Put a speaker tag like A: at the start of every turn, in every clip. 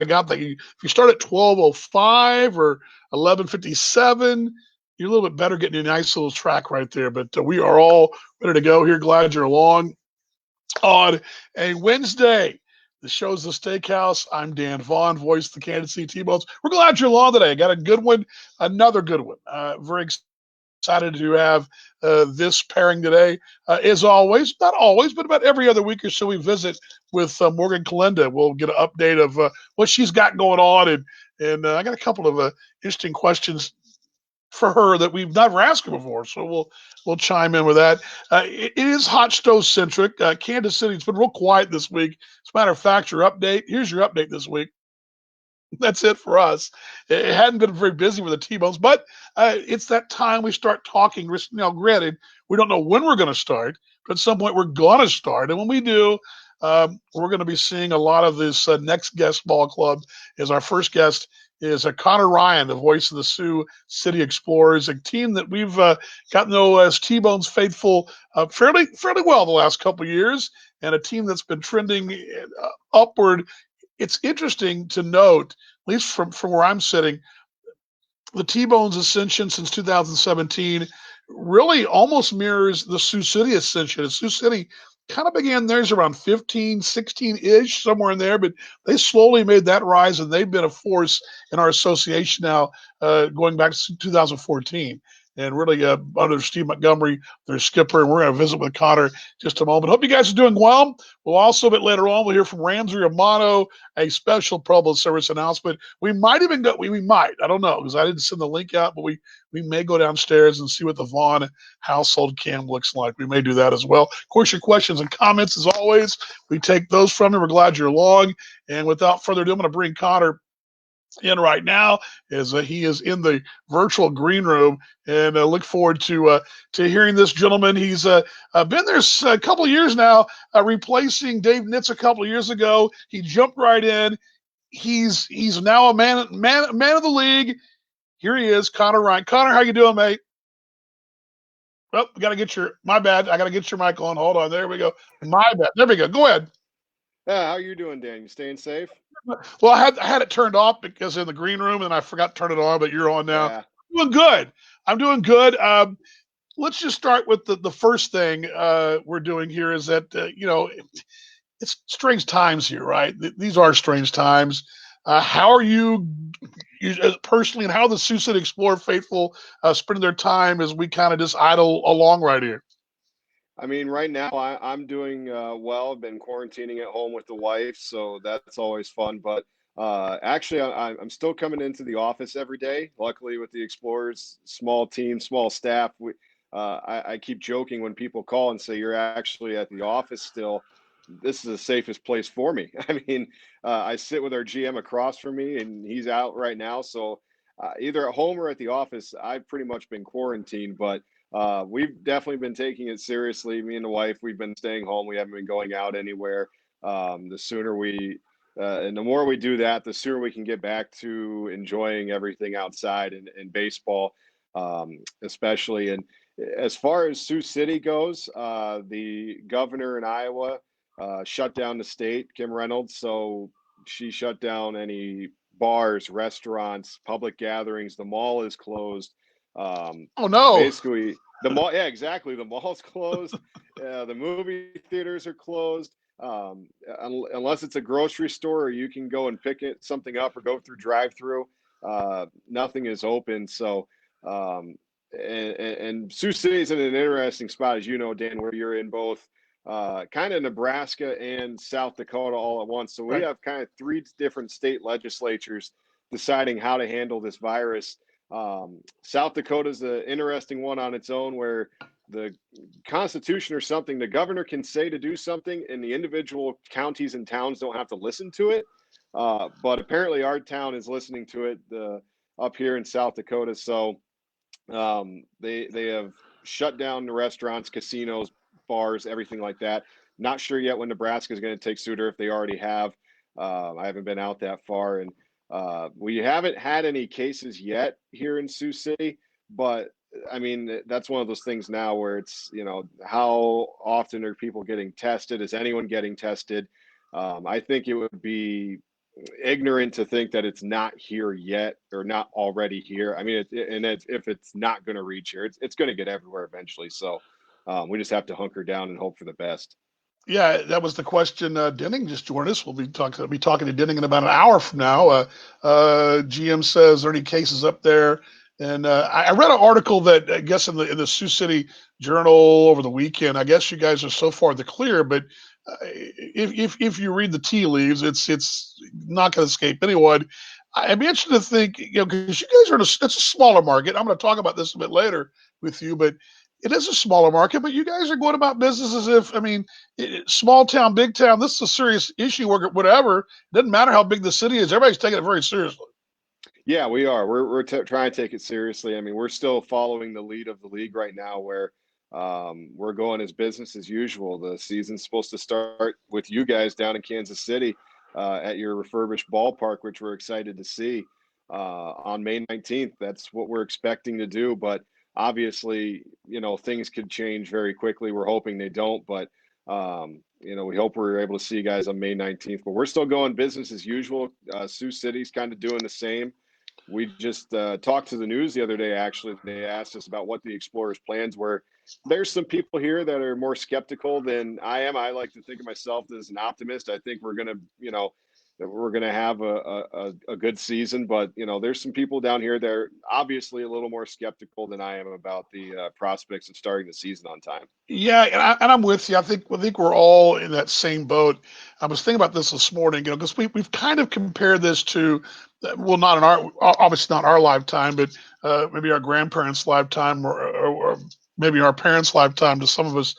A: got that if you start at 12:05 or 11:57, you're a little bit better getting a nice little track right there. But we are all ready to go here. Glad you're along on a Wednesday. The show's the Steakhouse. I'm Dan Vaughn, voice of the Kansas City T-Bones. We're glad you're along today. Got a good one, another good one. Very excited to have this pairing today. As always, not always, but about every other week or so, we visit with Morgan Kalenda. We'll get an update of what she's got going on, and I got a couple of interesting questions for her that we've never asked her before. So we'll chime in with that. It is hot stove centric. Kansas City's been real quiet this week. As a matter of fact, your update. Here's your update this week. That's it for us. It hadn't been very busy with the T-Bones, but it's that time we start talking. Now, granted, we don't know when we're going to start, but at some point we're going to start. And when we do, we're going to be seeing a lot of this next guest ball club. As our first guest is Connor Ryan, the voice of the Sioux City Explorers, a team that we've gotten to know as T-Bones faithful fairly well the last couple of years, and a team that's been trending upward. It's interesting to note, at least from where I'm sitting, the T-Bones ascension since 2017 really almost mirrors the Sioux City ascension. And Sioux City kind of began theirs around 15, 16-ish, somewhere in there, but they slowly made that rise, and they've been a force in our association now going back to 2014. And really under Steve Montgomery, their skipper, and we're going to visit with Connor just a moment. Hope you guys are doing well. We'll also, a bit later on, we'll hear from Ramsey Romano, a special public service announcement. We might even go, we might, I don't know, because I didn't send the link out, but we may go downstairs and see what the Vaughn household cam looks like. We may do that as well. Of course, your questions and comments, as always, we take those from you. We're glad you're along. And without further ado, I'm going to bring Connor in right now as he is in the virtual green room, and look forward to hearing this gentleman. He's been there a couple of years now, replacing Dave Nitz a couple of years ago. He jumped right in. He's now a man of the league. Here he is, Connor Ryan. Connor, how you doing, mate? Oh, we got to get my bad. I got to get your mic on. Hold on. There we go. My bad. There we go. Go ahead.
B: Yeah, how you doing, Dan? You staying safe?
A: Well, I had it turned off because in the green room, and I forgot to turn it on, but you're on now.
B: Yeah.
A: I'm doing good. I'm doing good. Let's just start with the first thing we're doing here is that, it's strange times here, right? These are strange times. How are you personally, and how the Sioux City Explorer faithful spending their time as we kind of just idle along right here?
B: I mean, right now I'm doing well. I've been quarantining at home with the wife, so that's always fun. But actually, I'm still coming into the office every day. Luckily, with the Explorers, small team, small staff, I keep joking when people call and say you're actually at the office still. This is the safest place for me. I mean, I sit with our GM across from me, and he's out right now. So either at home or at the office, I've pretty much been quarantined. But we've definitely been taking it seriously. Me and the wife, we've been staying home. We haven't been going out anywhere. The sooner and the more we do that, the sooner we can get back to enjoying everything outside and baseball, especially. And as far as Sioux City goes, the governor in Iowa shut down the state, Kim Reynolds. So she shut down any bars, restaurants, public gatherings. The mall is closed.
A: Oh no!
B: Basically, the mall, yeah, exactly. The mall's closed. The movie theaters are closed. Unless it's a grocery store or you can go and pick something up or go through drive-through, nothing is open. So, and Sioux City is in an interesting spot, as you know, Dan, where you're in both kind of Nebraska and South Dakota all at once. So we
A: Right.
B: have kind of three different state legislatures deciding how to handle this virus. South Dakota is an interesting one on its own, where the Constitution or something, the governor can say to do something, and the individual counties and towns don't have to listen to it. But apparently, our town is listening to it up here in South Dakota. So they have shut down the restaurants, casinos, bars, everything like that. Not sure yet when Nebraska is going to take suit, or if they already have. I haven't been out that far, and we haven't had any cases yet here in Sioux City. But I mean, that's one of those things now where it's, how often are people getting tested? Is anyone getting tested? I think it would be ignorant to think that it's not here yet or not already here. I mean, if it's not going to reach here, it's going to get everywhere eventually. So we just have to hunker down and hope for the best.
A: Yeah, that was the question. Denning just joined us. We'll be talking to Denning in about an hour from now. GM says, "Are there any cases up there?" And I read an article that I guess in the Sioux City Journal over the weekend. I guess you guys are so far the clear, but if you read the tea leaves, it's not going to escape anyone. I'd be interested to think, because you guys are it's a smaller market. I'm going to talk about this a bit later with you, but it is a smaller market. But you guys are going about business as if, I mean, small town, big town, this is a serious issue, whatever. It doesn't matter how big the city is. Everybody's taking it very seriously.
B: Yeah, we are. We're trying to take it seriously. I mean, we're still following the lead of the league right now, where we're going as business as usual. The season's supposed to start with you guys down in Kansas City at your refurbished ballpark, which we're excited to see on May 19th. That's what we're expecting to do. But obviously, things could change very quickly. We're hoping they don't, but we hope we're able to see you guys on May 19th. But we're still going business as usual. Sioux City's kind of doing the same. We just talked to the news the other day. Actually, they asked us about what the Explorers' plans were. There's some people here that are more skeptical than I am. I like to think of myself as an optimist. I think we're gonna have a good season, but there's some people down here that are obviously a little more skeptical than I am about the prospects of starting the season on time.
A: Yeah, and I'm with you. I think we're all in that same boat. I was thinking about this morning, because we've kind of compared this to, well, not in our obviously not our lifetime, but maybe our grandparents' lifetime, or maybe our parents' lifetime, to some of us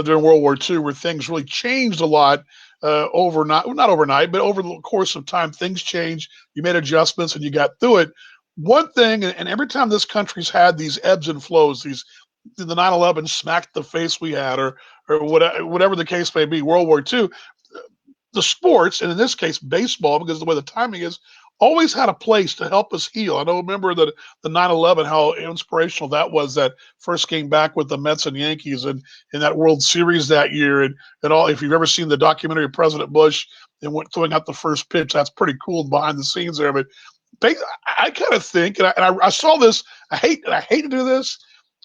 A: during World War II, where things really changed a lot overnight. Well, not overnight, but over the course of time, things changed. You made adjustments and you got through it. One thing, and every time this country's had these ebbs and flows, these the 9/11 smacked the face we had, or whatever the case may be, World War II, the sports, and in this case baseball, because of the way the timing is, always had a place to help us heal. I know, remember the 9/11, how inspirational that was. That first came back with the Mets and Yankees, and in that World Series that year, and all. If you've ever seen the documentary of President Bush and went throwing out the first pitch, that's pretty cool behind the scenes there. But I kind of think, and I saw this. I hate to do this.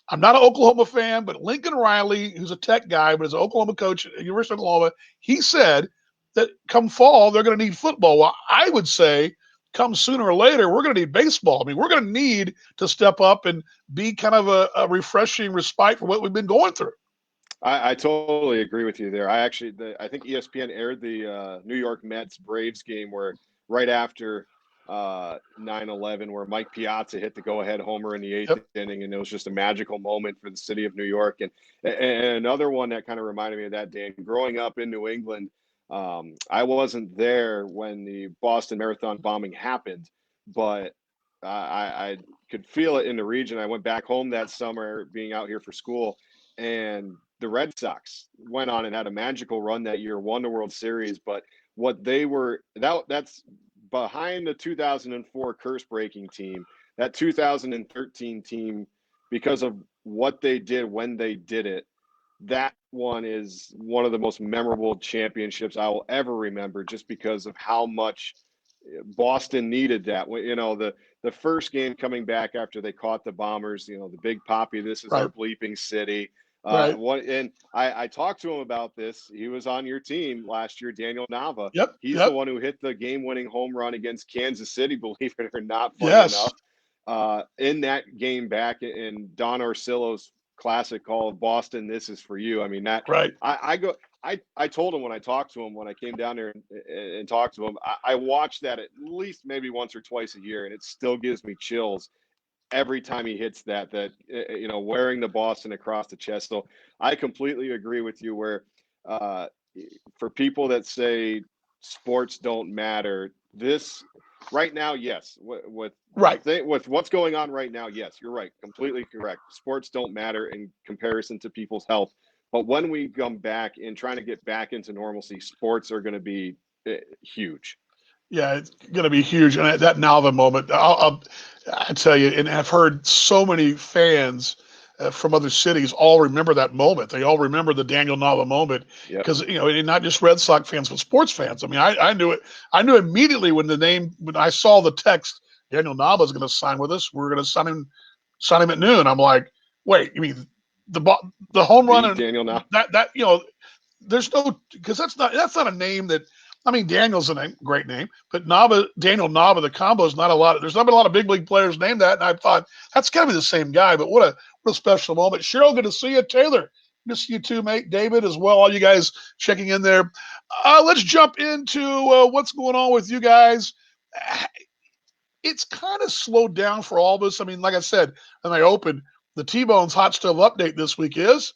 A: I'm not an Oklahoma fan, but Lincoln Riley, who's a Tech guy, but is an Oklahoma coach at the University of Oklahoma, he said that come fall, they're going to need football. Well, I would say come sooner or later, we're going to need baseball. I mean, we're going to need to step up and be kind of a refreshing respite for what we've been going through.
B: I totally agree with you there. I think ESPN aired the New York Mets Braves game where right after 9/11, where Mike Piazza hit the go-ahead homer in the eighth
A: Yep.
B: inning, and it was just a magical moment for the city of New York. And another one that kind of reminded me of that, Dan, growing up in New England, I wasn't there when the Boston Marathon bombing happened, but I could feel it in the region. I went back home that summer, being out here for school, and the Red Sox went on and had a magical run that year, won the World Series. But what they were that's behind the 2004 curse breaking team, that 2013 team, because of what they did when they did it. That one is one of the most memorable championships I will ever remember, just because of how much Boston needed that. The first game coming back after they caught the Bombers, the big poppy, this is our
A: Right.
B: bleeping city.
A: Right.
B: I talked to him about this. He was on your team last year, Daniel Nava.
A: Yep.
B: He's the
A: Yep.
B: one who hit the game-winning home run against Kansas City, believe it or not, funny
A: Yes.
B: enough. In that game back in Don Orsillo's classic call of Boston, this is for you. I mean, that
A: Right.
B: I go I told him when I talked to him, when I came down there and talked to him, I watch that at least maybe once or twice a year, and it still gives me chills every time he hits wearing the Boston across the chest. So I completely agree with you. Where uh, for people that say sports don't matter, this right now, yes, with
A: Right.
B: with what's going on right now, yes, you're right, completely correct. Sports don't matter in comparison to people's health. But when we come back and trying to get back into normalcy, sports are going to be huge.
A: Yeah, it's going to be huge. And that Nalva moment, I tell you, and I've heard so many fans from other cities all remember that moment. They all remember the Daniel Nava moment
B: Yep.
A: because and not just Red Sox fans but sports fans. I mean, I knew it. I knew immediately when I saw the text, Daniel Nava is going to sign with us. We're going to sign him at noon. I'm like, wait, you mean the home run
B: The
A: and
B: Daniel now.
A: that there's no, because that's not a name that, I mean, Daniel's a name, great name, but Daniel Nava, the combo is not a lot. There's not been a lot of big league players named that, and I thought that's got to be the same guy. But what a special moment. Cheryl, good to see you. Taylor, good to see you too, mate. David as well. All you guys checking in there. Let's jump into what's going on with you guys. It's kind of slowed down for all of us. I mean, like I said, and I opened the T-Bones Hot Stove update this week is.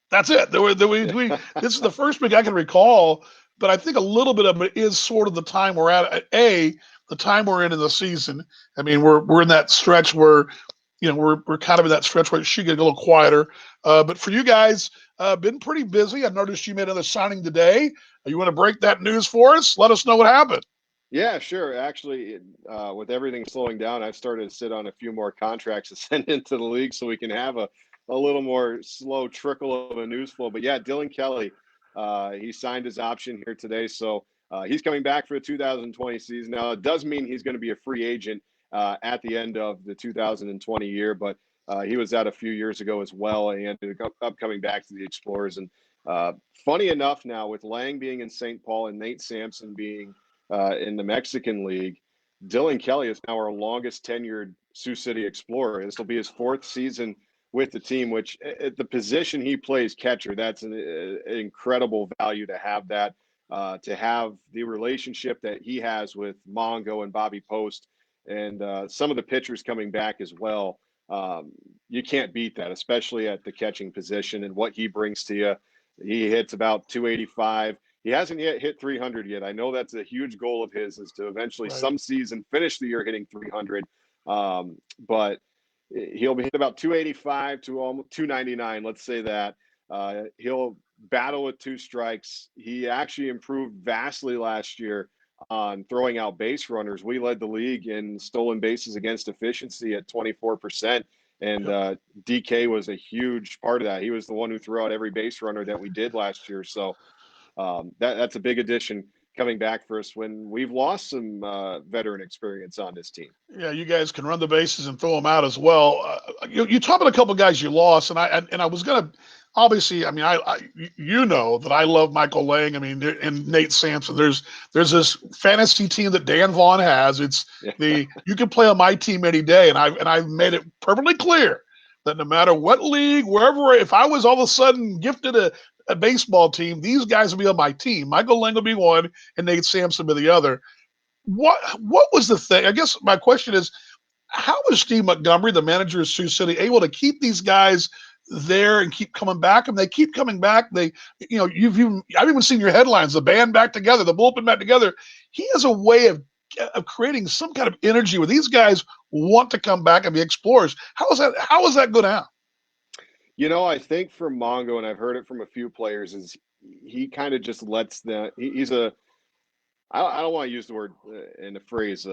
A: That's it. This is the first week I can recall, but I think a little bit of it is sort of the time we're at. The time we're in the season. I mean, we're in that stretch where, we're kind of in that stretch where it should get a little quieter. But for you guys, been pretty busy. I noticed you made another signing today. You want to break that news for us? Let us know what happened.
B: Yeah, sure. Actually, with everything slowing down, I've started to sit on a few more contracts to send into the league so we can have a little more slow trickle of a news flow. But yeah, Dylan Kelly, he signed his option here today. So he's coming back for the 2020 season. Now, it does mean he's going to be a free agent at the end of the 2020 year, but he was out a few years ago as well. And he ended up coming back to the Explorers. And funny enough, now with Lang being in St. Paul and Nate Sampson being in the Mexican League, Dylan Kelly is now our longest tenured Sioux City Explorer. This will be his fourth season with the team, which at the position he plays catcher, that's an incredible value to have that, to have the relationship that he has with Mongo and Bobby Post and some of the pitchers coming back as well. You can't beat that, especially at the catching position and what he brings to you. He hits about 285. He hasn't yet hit 300 yet. I know that's a huge goal of his, is to eventually some season finish the year hitting 300. But he'll be hit about 285 to almost 299. Let's say that. He'll battle with two strikes. He actually improved vastly last year on throwing out base runners. We led the league in stolen bases against efficiency at 24%. And DK was a huge part of that. He was the one who threw out every base runner that we did last year. So that's a big addition coming back for us when we've lost some veteran experience on this team.
A: Yeah, you guys can run the bases and throw them out as well. You talked about a couple of guys you lost, and I was gonna, obviously. I mean, you know that I love Michael Lang. I mean, and Nate Sampson. There's this fantasy team that Dan Vaughn has. It's you can play on my team any day, and I've made it perfectly clear that no matter what league, wherever, if I was all of a sudden gifted a baseball team, these guys will be on my team. Michael Lang will be one, and Nate Sampson will be the other. What was the thing? I guess my question is, how was Steve Montgomery, the manager of Sioux City, able to keep these guys there and keep coming back? And they keep coming back. I've even seen your headlines, the band back together, the bullpen back together. He has a way of creating some kind of energy where these guys want to come back and be explorers. How is that go down?
B: I think for Mongo, and I've heard it from a few players, is he kind of just lets them. He's a I don't want to use the word and the phrase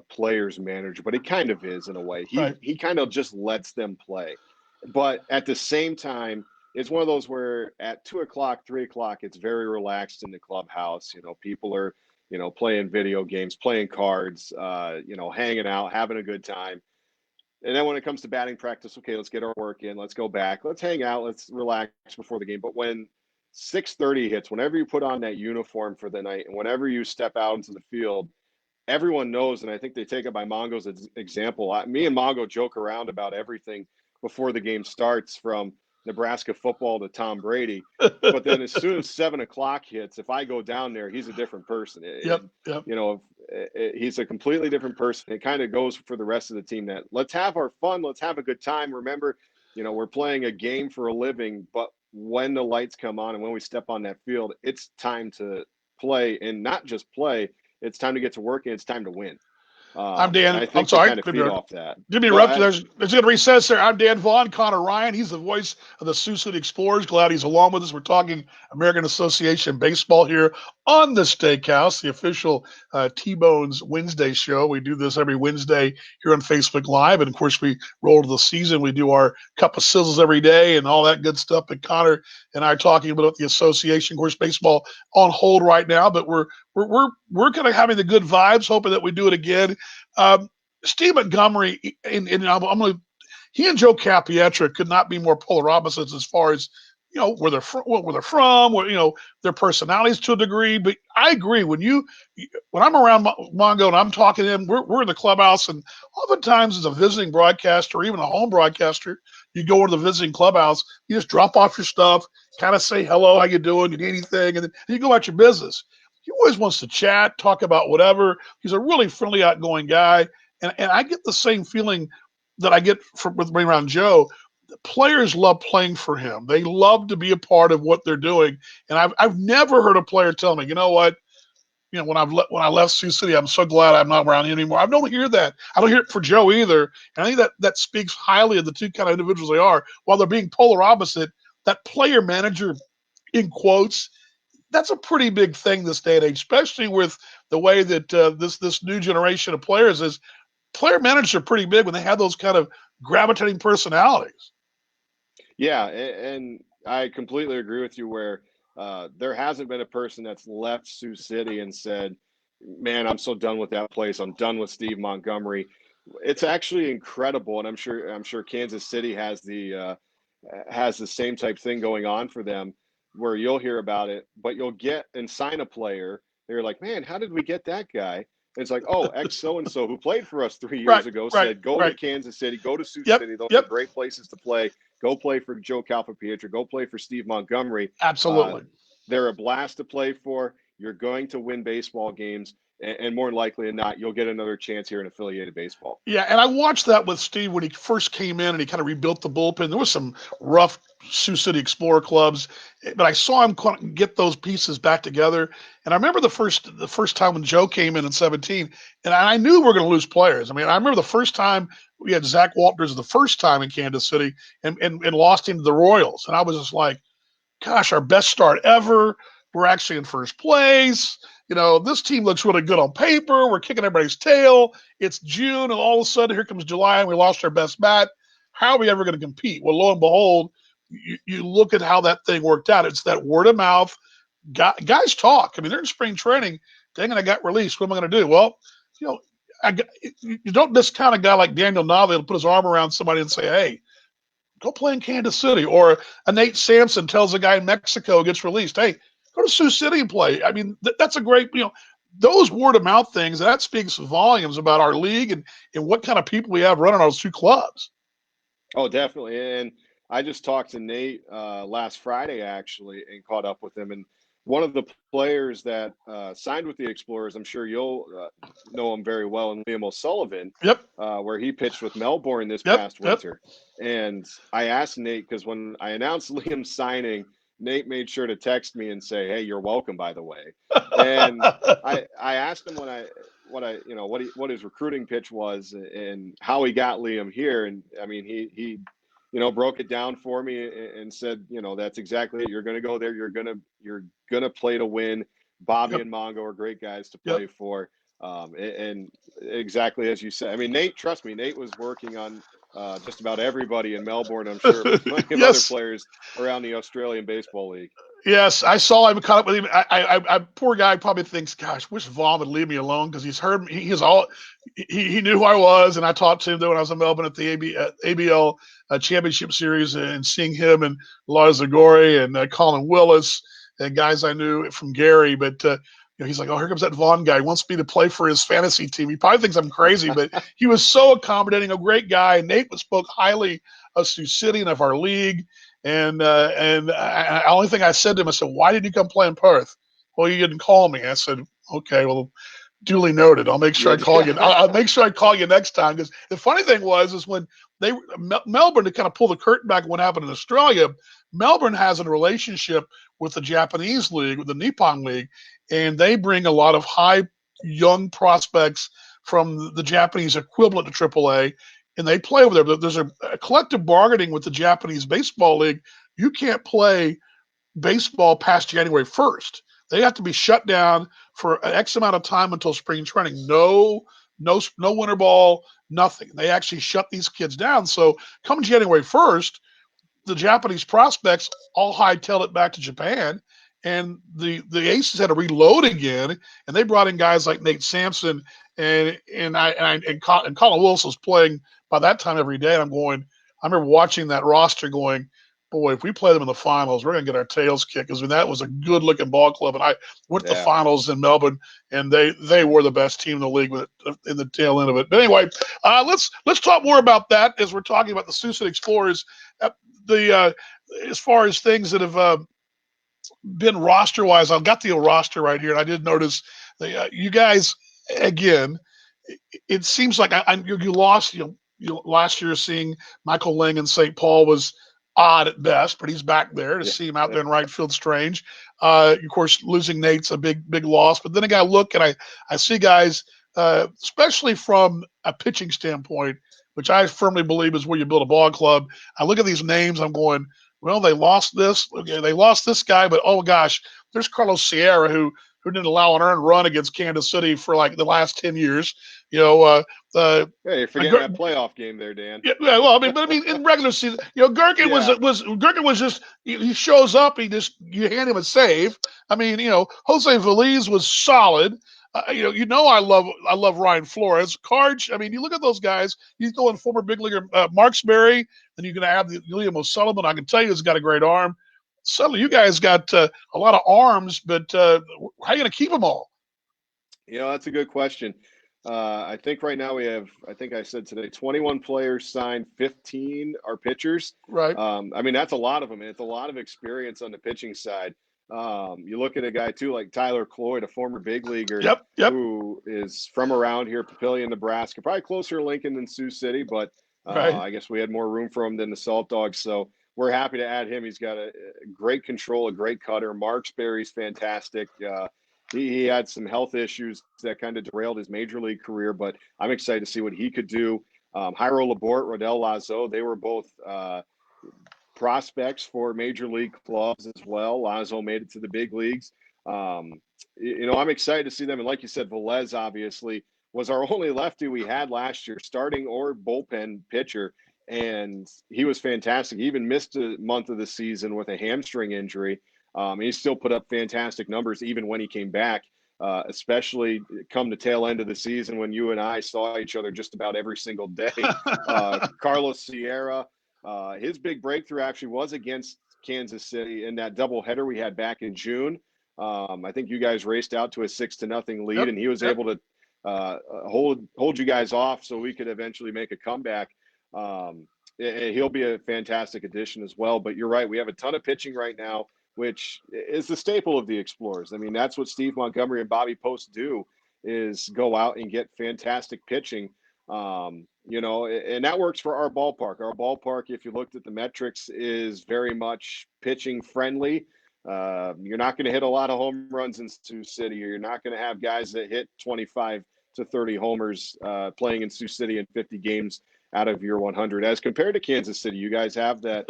B: player's manager, but he kind of is in a way. He kind of just lets them play. But at the same time, it's one of those where at 2:00, 3:00, it's very relaxed in the clubhouse. People are, playing video games, playing cards, hanging out, having a good time. And then when it comes to batting practice, okay, let's get our work in. Let's go back. Let's hang out. Let's relax before the game. But when 6:30 hits, whenever you put on that uniform for the night and whenever you step out into the field, everyone knows, and I think they take it by Mongo's example. Me and Mongo joke around about everything before the game starts, from Nebraska football to Tom Brady. But then as soon as 7:00 hits, if I go down there, he's a different person.
A: Yep.
B: He's a completely different person. It kind of goes for the rest of the team that let's have our fun. Let's have a good time. Remember, we're playing a game for a living, but when the lights come on and when we step on that field, it's time to play, and not just play. It's time to get to work, and it's time to win.
A: I'm Dan.
B: I think
A: I'm sorry.
B: kind of feed off that.
A: Didn't interrupt you. There's going to recess there. I'm Dan Vaughn. Connor Ryan. He's the voice of the Sioux City Explorers. Glad he's along with us. We're talking American Association baseball here on the Steakhouse, the official T-Bones Wednesday show. We do this every Wednesday here on Facebook Live. And of course, we roll to the season. We do our cup of sizzles every day and all that good stuff. But Connor and I are talking about the association. Of course, baseball on hold right now, but we're kind of having the good vibes, hoping that we do it again. Steve Montgomery, and I'm going to, he and Joe Capietra could not be more polar opposites as far as, where they're from, their personalities to a degree. But I agree when I'm around Mongo and I'm talking to him, we're in the clubhouse, and oftentimes as a visiting broadcaster or even a home broadcaster, you go into the visiting clubhouse, you just drop off your stuff, kind of say hello, how you doing, you need anything, and then you go about your business. He always wants to chat, talk about whatever. He's a really friendly, outgoing guy, and I get the same feeling that I get with being around Joe. Players love playing for him. They love to be a part of what they're doing. And I've never heard a player tell me, you know what, when I left Sioux City, I'm so glad I'm not around you anymore. I don't hear that. I don't hear it for Joe either. And I think that speaks highly of the two kind of individuals they are. While they're being polar opposite, that player manager, in quotes, that's a pretty big thing this day and age, especially with the way that this new generation of players is. Player managers are pretty big when they have those kind of gravitating personalities.
B: Yeah, and I completely agree with you where there hasn't been a person that's left Sioux City and said, "Man, I'm so done with that place. I'm done with Steve Montgomery." It's actually incredible, and I'm sure Kansas City has the same type thing going on for them, where you'll hear about it, but you'll get and sign a player. They're like, "Man, how did we get that guy?" And it's like, "Oh, X so and so who played for us 3 years
A: Right,
B: ago
A: right,
B: said go to
A: right.
B: Kansas City, go to Sioux
A: Yep,
B: City. Those are
A: yep,
B: great places to play. Go play for Joe Calipietra. Go play for Steve Montgomery. Uh,
A: absolutely.
B: they're a blast to play for. You're going to win baseball games, and more likely than not, you'll get another chance here in affiliated baseball."
A: Yeah, and I watched that with Steve when he first came in and he kind of rebuilt the bullpen. There was some rough Sioux City Explorer clubs, but I saw him get those pieces back together. And I remember the first time when Joe came in 17, and I knew we were going to lose players. I mean, I remember the first time we had Zach Walters the first time in Kansas City and lost him to the Royals. And I was just like, gosh, our best start ever. We're actually in first place. This team looks really good on paper. We're kicking everybody's tail. It's June, and all of a sudden, here comes July, and we lost our best bat. How are we ever going to compete? Well, lo and behold, you look at how that thing worked out. It's that word of mouth. Guys talk. I mean, they're in spring training. Dang it, I got released. What am I going to do? Well, you know, you don't discount a guy like Daniel Nave to put his arm around somebody and say, hey, go play in Kansas City. Or a Nate Sampson tells a guy in Mexico gets released, hey, go to Sioux City and play. I mean, that's a great, those word of mouth things, that speaks volumes about our league and what kind of people we have running those two clubs.
B: Oh, definitely. And I just talked to Nate last Friday actually, and caught up with him. And one of the players that signed with the Explorers, I'm sure you'll know him very well, and Liam O'Sullivan,
A: Yep.
B: where he pitched with Melbourne this
A: Yep.
B: past
A: Yep.
B: winter. And I asked Nate, because when I announced Liam signing, Nate made sure to text me and say, "Hey, you're welcome, by the way." And I asked him what his recruiting pitch was and how he got Liam here. And I mean, he broke it down for me and said, that's exactly it. You're going to go there. You're going to play to win. Bobby
A: Yep.
B: and Mongo are great guys to
A: Yep.
B: play for. And exactly as you said, I mean, Nate, trust me, Nate was working on just about everybody in Melbourne, I'm sure, with plenty of other
A: Yes.
B: players around the Australian Baseball League.
A: Yes, I saw him caught up with him. Poor guy probably thinks, "Gosh, wish Vaughn would leave me alone," because he's heard me. He knew who I was, and I talked to him when I was in Melbourne at the ABL Championship Series, and seeing him and Lars Zagori and Colin Willis and guys I knew from Gary. But he's like, "Oh, here comes that Vaughn guy. He wants me to play for his fantasy team." He probably thinks I'm crazy, but he was so accommodating, a great guy. Nate spoke highly of Sioux City and of our league. And the only thing I said to him, I said, "Why did you come play in Perth?" "Well, you didn't call me." I said, "Okay, well, duly noted. I'll make sure I call you. I'll make sure I call you next time." Because the funny thing is when Melbourne, to kind of pull the curtain back on what happened in Australia, Melbourne has a relationship with the Japanese league, with the Nippon League, and they bring a lot of high young prospects from the Japanese equivalent to AAA, and they play over there. But there's a collective bargaining with the Japanese Baseball League. You can't play baseball past January 1st. They have to be shut down for an X amount of time until spring training. No winter ball, nothing. They actually shut these kids down. So come January 1st, the Japanese prospects all hightailed it back to Japan, and the Aces had to reload again, and they brought in guys like Nate Sampson and Colin Willis was playing by that time every day. And I remember watching that roster going, boy, if we play them in the finals, we're gonna get our tails kicked. Because that was a good looking ball club, and I went to the
B: Yeah.
A: finals in Melbourne, and they were the best team in the league in the tail end of it. But anyway, let's talk more about that as we're talking about the Sioux City Explorers. The As far as things that have been roster wise, I've got the roster right here, and I did notice you guys again. It seems like you lost. Last year seeing Michael Ling in St. Paul was odd at best, but he's back there. To
B: Yeah.
A: see him out there in right field, strange. Of course, losing Nate's a big loss. But then I got to look, and I see guys, especially from a pitching standpoint, which I firmly believe is where you build a ball club. I look at these names, I'm going, well, they lost this. Okay, they lost this guy, but oh gosh, there's Carlos Sierra who didn't allow an earned run against Kansas City for like the last 10 years. You know,
B: Hey, you're forgetting that playoff game there, Dan.
A: yeah, well, I mean, in regular season, Gherkin was just he shows up, you hand him a save. I mean, Jose Veliz was solid. I love Ryan Flores, Karch. I mean, you look at those guys. You throw in former big leaguer Marksberry, then you're going to have the Liam O'Sullivan. I can tell you, he's got a great arm. Suddenly, you guys got a lot of arms, but how are you going to keep them all?
B: That's a good question. I think right now we have, I think I said today, 21 players signed, 15 are pitchers.
A: Right.
B: I mean, that's a lot of them, and it's a lot of experience on the pitching side. You look at a guy, too, like Tyler Cloyd, a former big leaguer
A: Yep.
B: who is from around here, Papillion, Nebraska, probably closer to Lincoln than Sioux City, but
A: Right.
B: I guess we had more room for him than the Salt Dogs, so we're happy to add him. He's got a great control, a great cutter. Marksberry's fantastic. He had some health issues that kind of derailed his major league career, but I'm excited to see what he could do. Jairo Laborde, Rodel Lazo, they were both prospects for major league clubs as well. Lazo made it to the big leagues. I'm excited to see them. And like you said, Velez obviously was our only lefty we had last year, starting or bullpen pitcher. And he was fantastic. He even missed a month of the season with a hamstring injury. He still put up fantastic numbers even when he came back, especially come the tail end of the season when you and I saw each other just about every single day. Carlos Sierra, his big breakthrough actually was against Kansas City in that doubleheader we had back in June. I think you guys raced out to a 6-0 lead,
A: Yep.
B: and he was able to hold you guys off so we could eventually make a comeback. He'll be a fantastic addition as well. But you're right, we have a ton of pitching right now, which is the staple of the Explorers. I mean, that's what Steve Montgomery and Bobby Post do, is go out and get fantastic pitching. And that works for our ballpark. Our ballpark, if you looked at the metrics, is very much pitching friendly. You're not going to hit a lot of home runs in Sioux City, or you're not going to have guys that hit 25 to 30 homers playing in Sioux City in 50 games out of your 100. As compared to Kansas City, you guys have that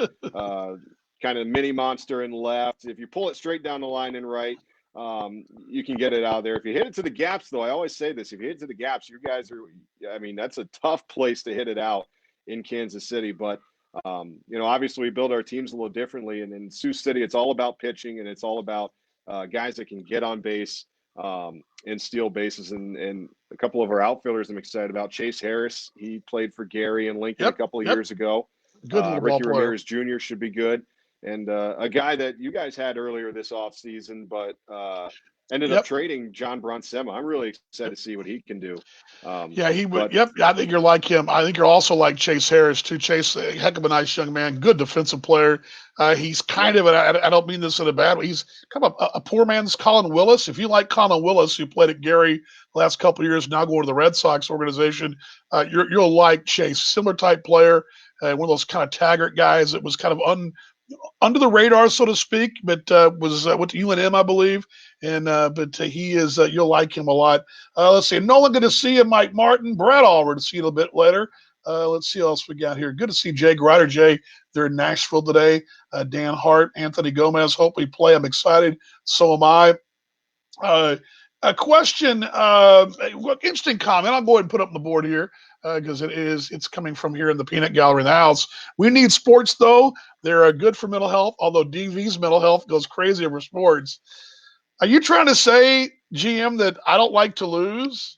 B: kind of mini monster in left. If you pull it straight down the line and right, you can get it out of there. If you hit it to the gaps, though, I always say this, if you hit it to the gaps, you guys are, I mean, that's a tough place to hit it out in Kansas City. But, obviously we build our teams a little differently. And in Sioux City, it's all about pitching, and it's all about guys that can get on base and steal bases. And a couple of our outfielders I'm excited about. Chase Harris, he played for Gary and Lincoln a couple of years ago.
A: Good little
B: Ricky
A: ball player.
B: Ramirez Jr. should be good. And a guy that you guys had earlier this offseason, but ended up trading, John Bronsema. I'm really excited to see what he can do.
A: He would. I think you're like him. I think you're also like Chase Harris too. Chase, a heck of a nice young man, good defensive player. He's kind of, I don't mean this in a bad way, he's kind of a poor man's Colin Willis. If you like Colin Willis, who played at Gary the last couple of years, now going to the Red Sox organization, you'll like Chase. Similar type player, one of those kind of Taggart guys that was kind of under the radar, so to speak, but was with UNM, I believe. And but he is, you'll like him a lot. Let's see, Nolan, good to see you. Mike Martin, Brett Oliver, to see you a little bit later. Let's see what else we got here. Good to see Jay Grider. Jay, they're in Nashville today. Dan Hart, Anthony Gomez, hope we play. I'm excited. So am I. Uh, a question, interesting comment. I'll go ahead and put up on the board here because it's coming from here in the peanut gallery in the house. We need sports, though. They're good for mental health, although DV's mental health goes crazy over sports. Are you trying to say, GM, that I don't like to lose?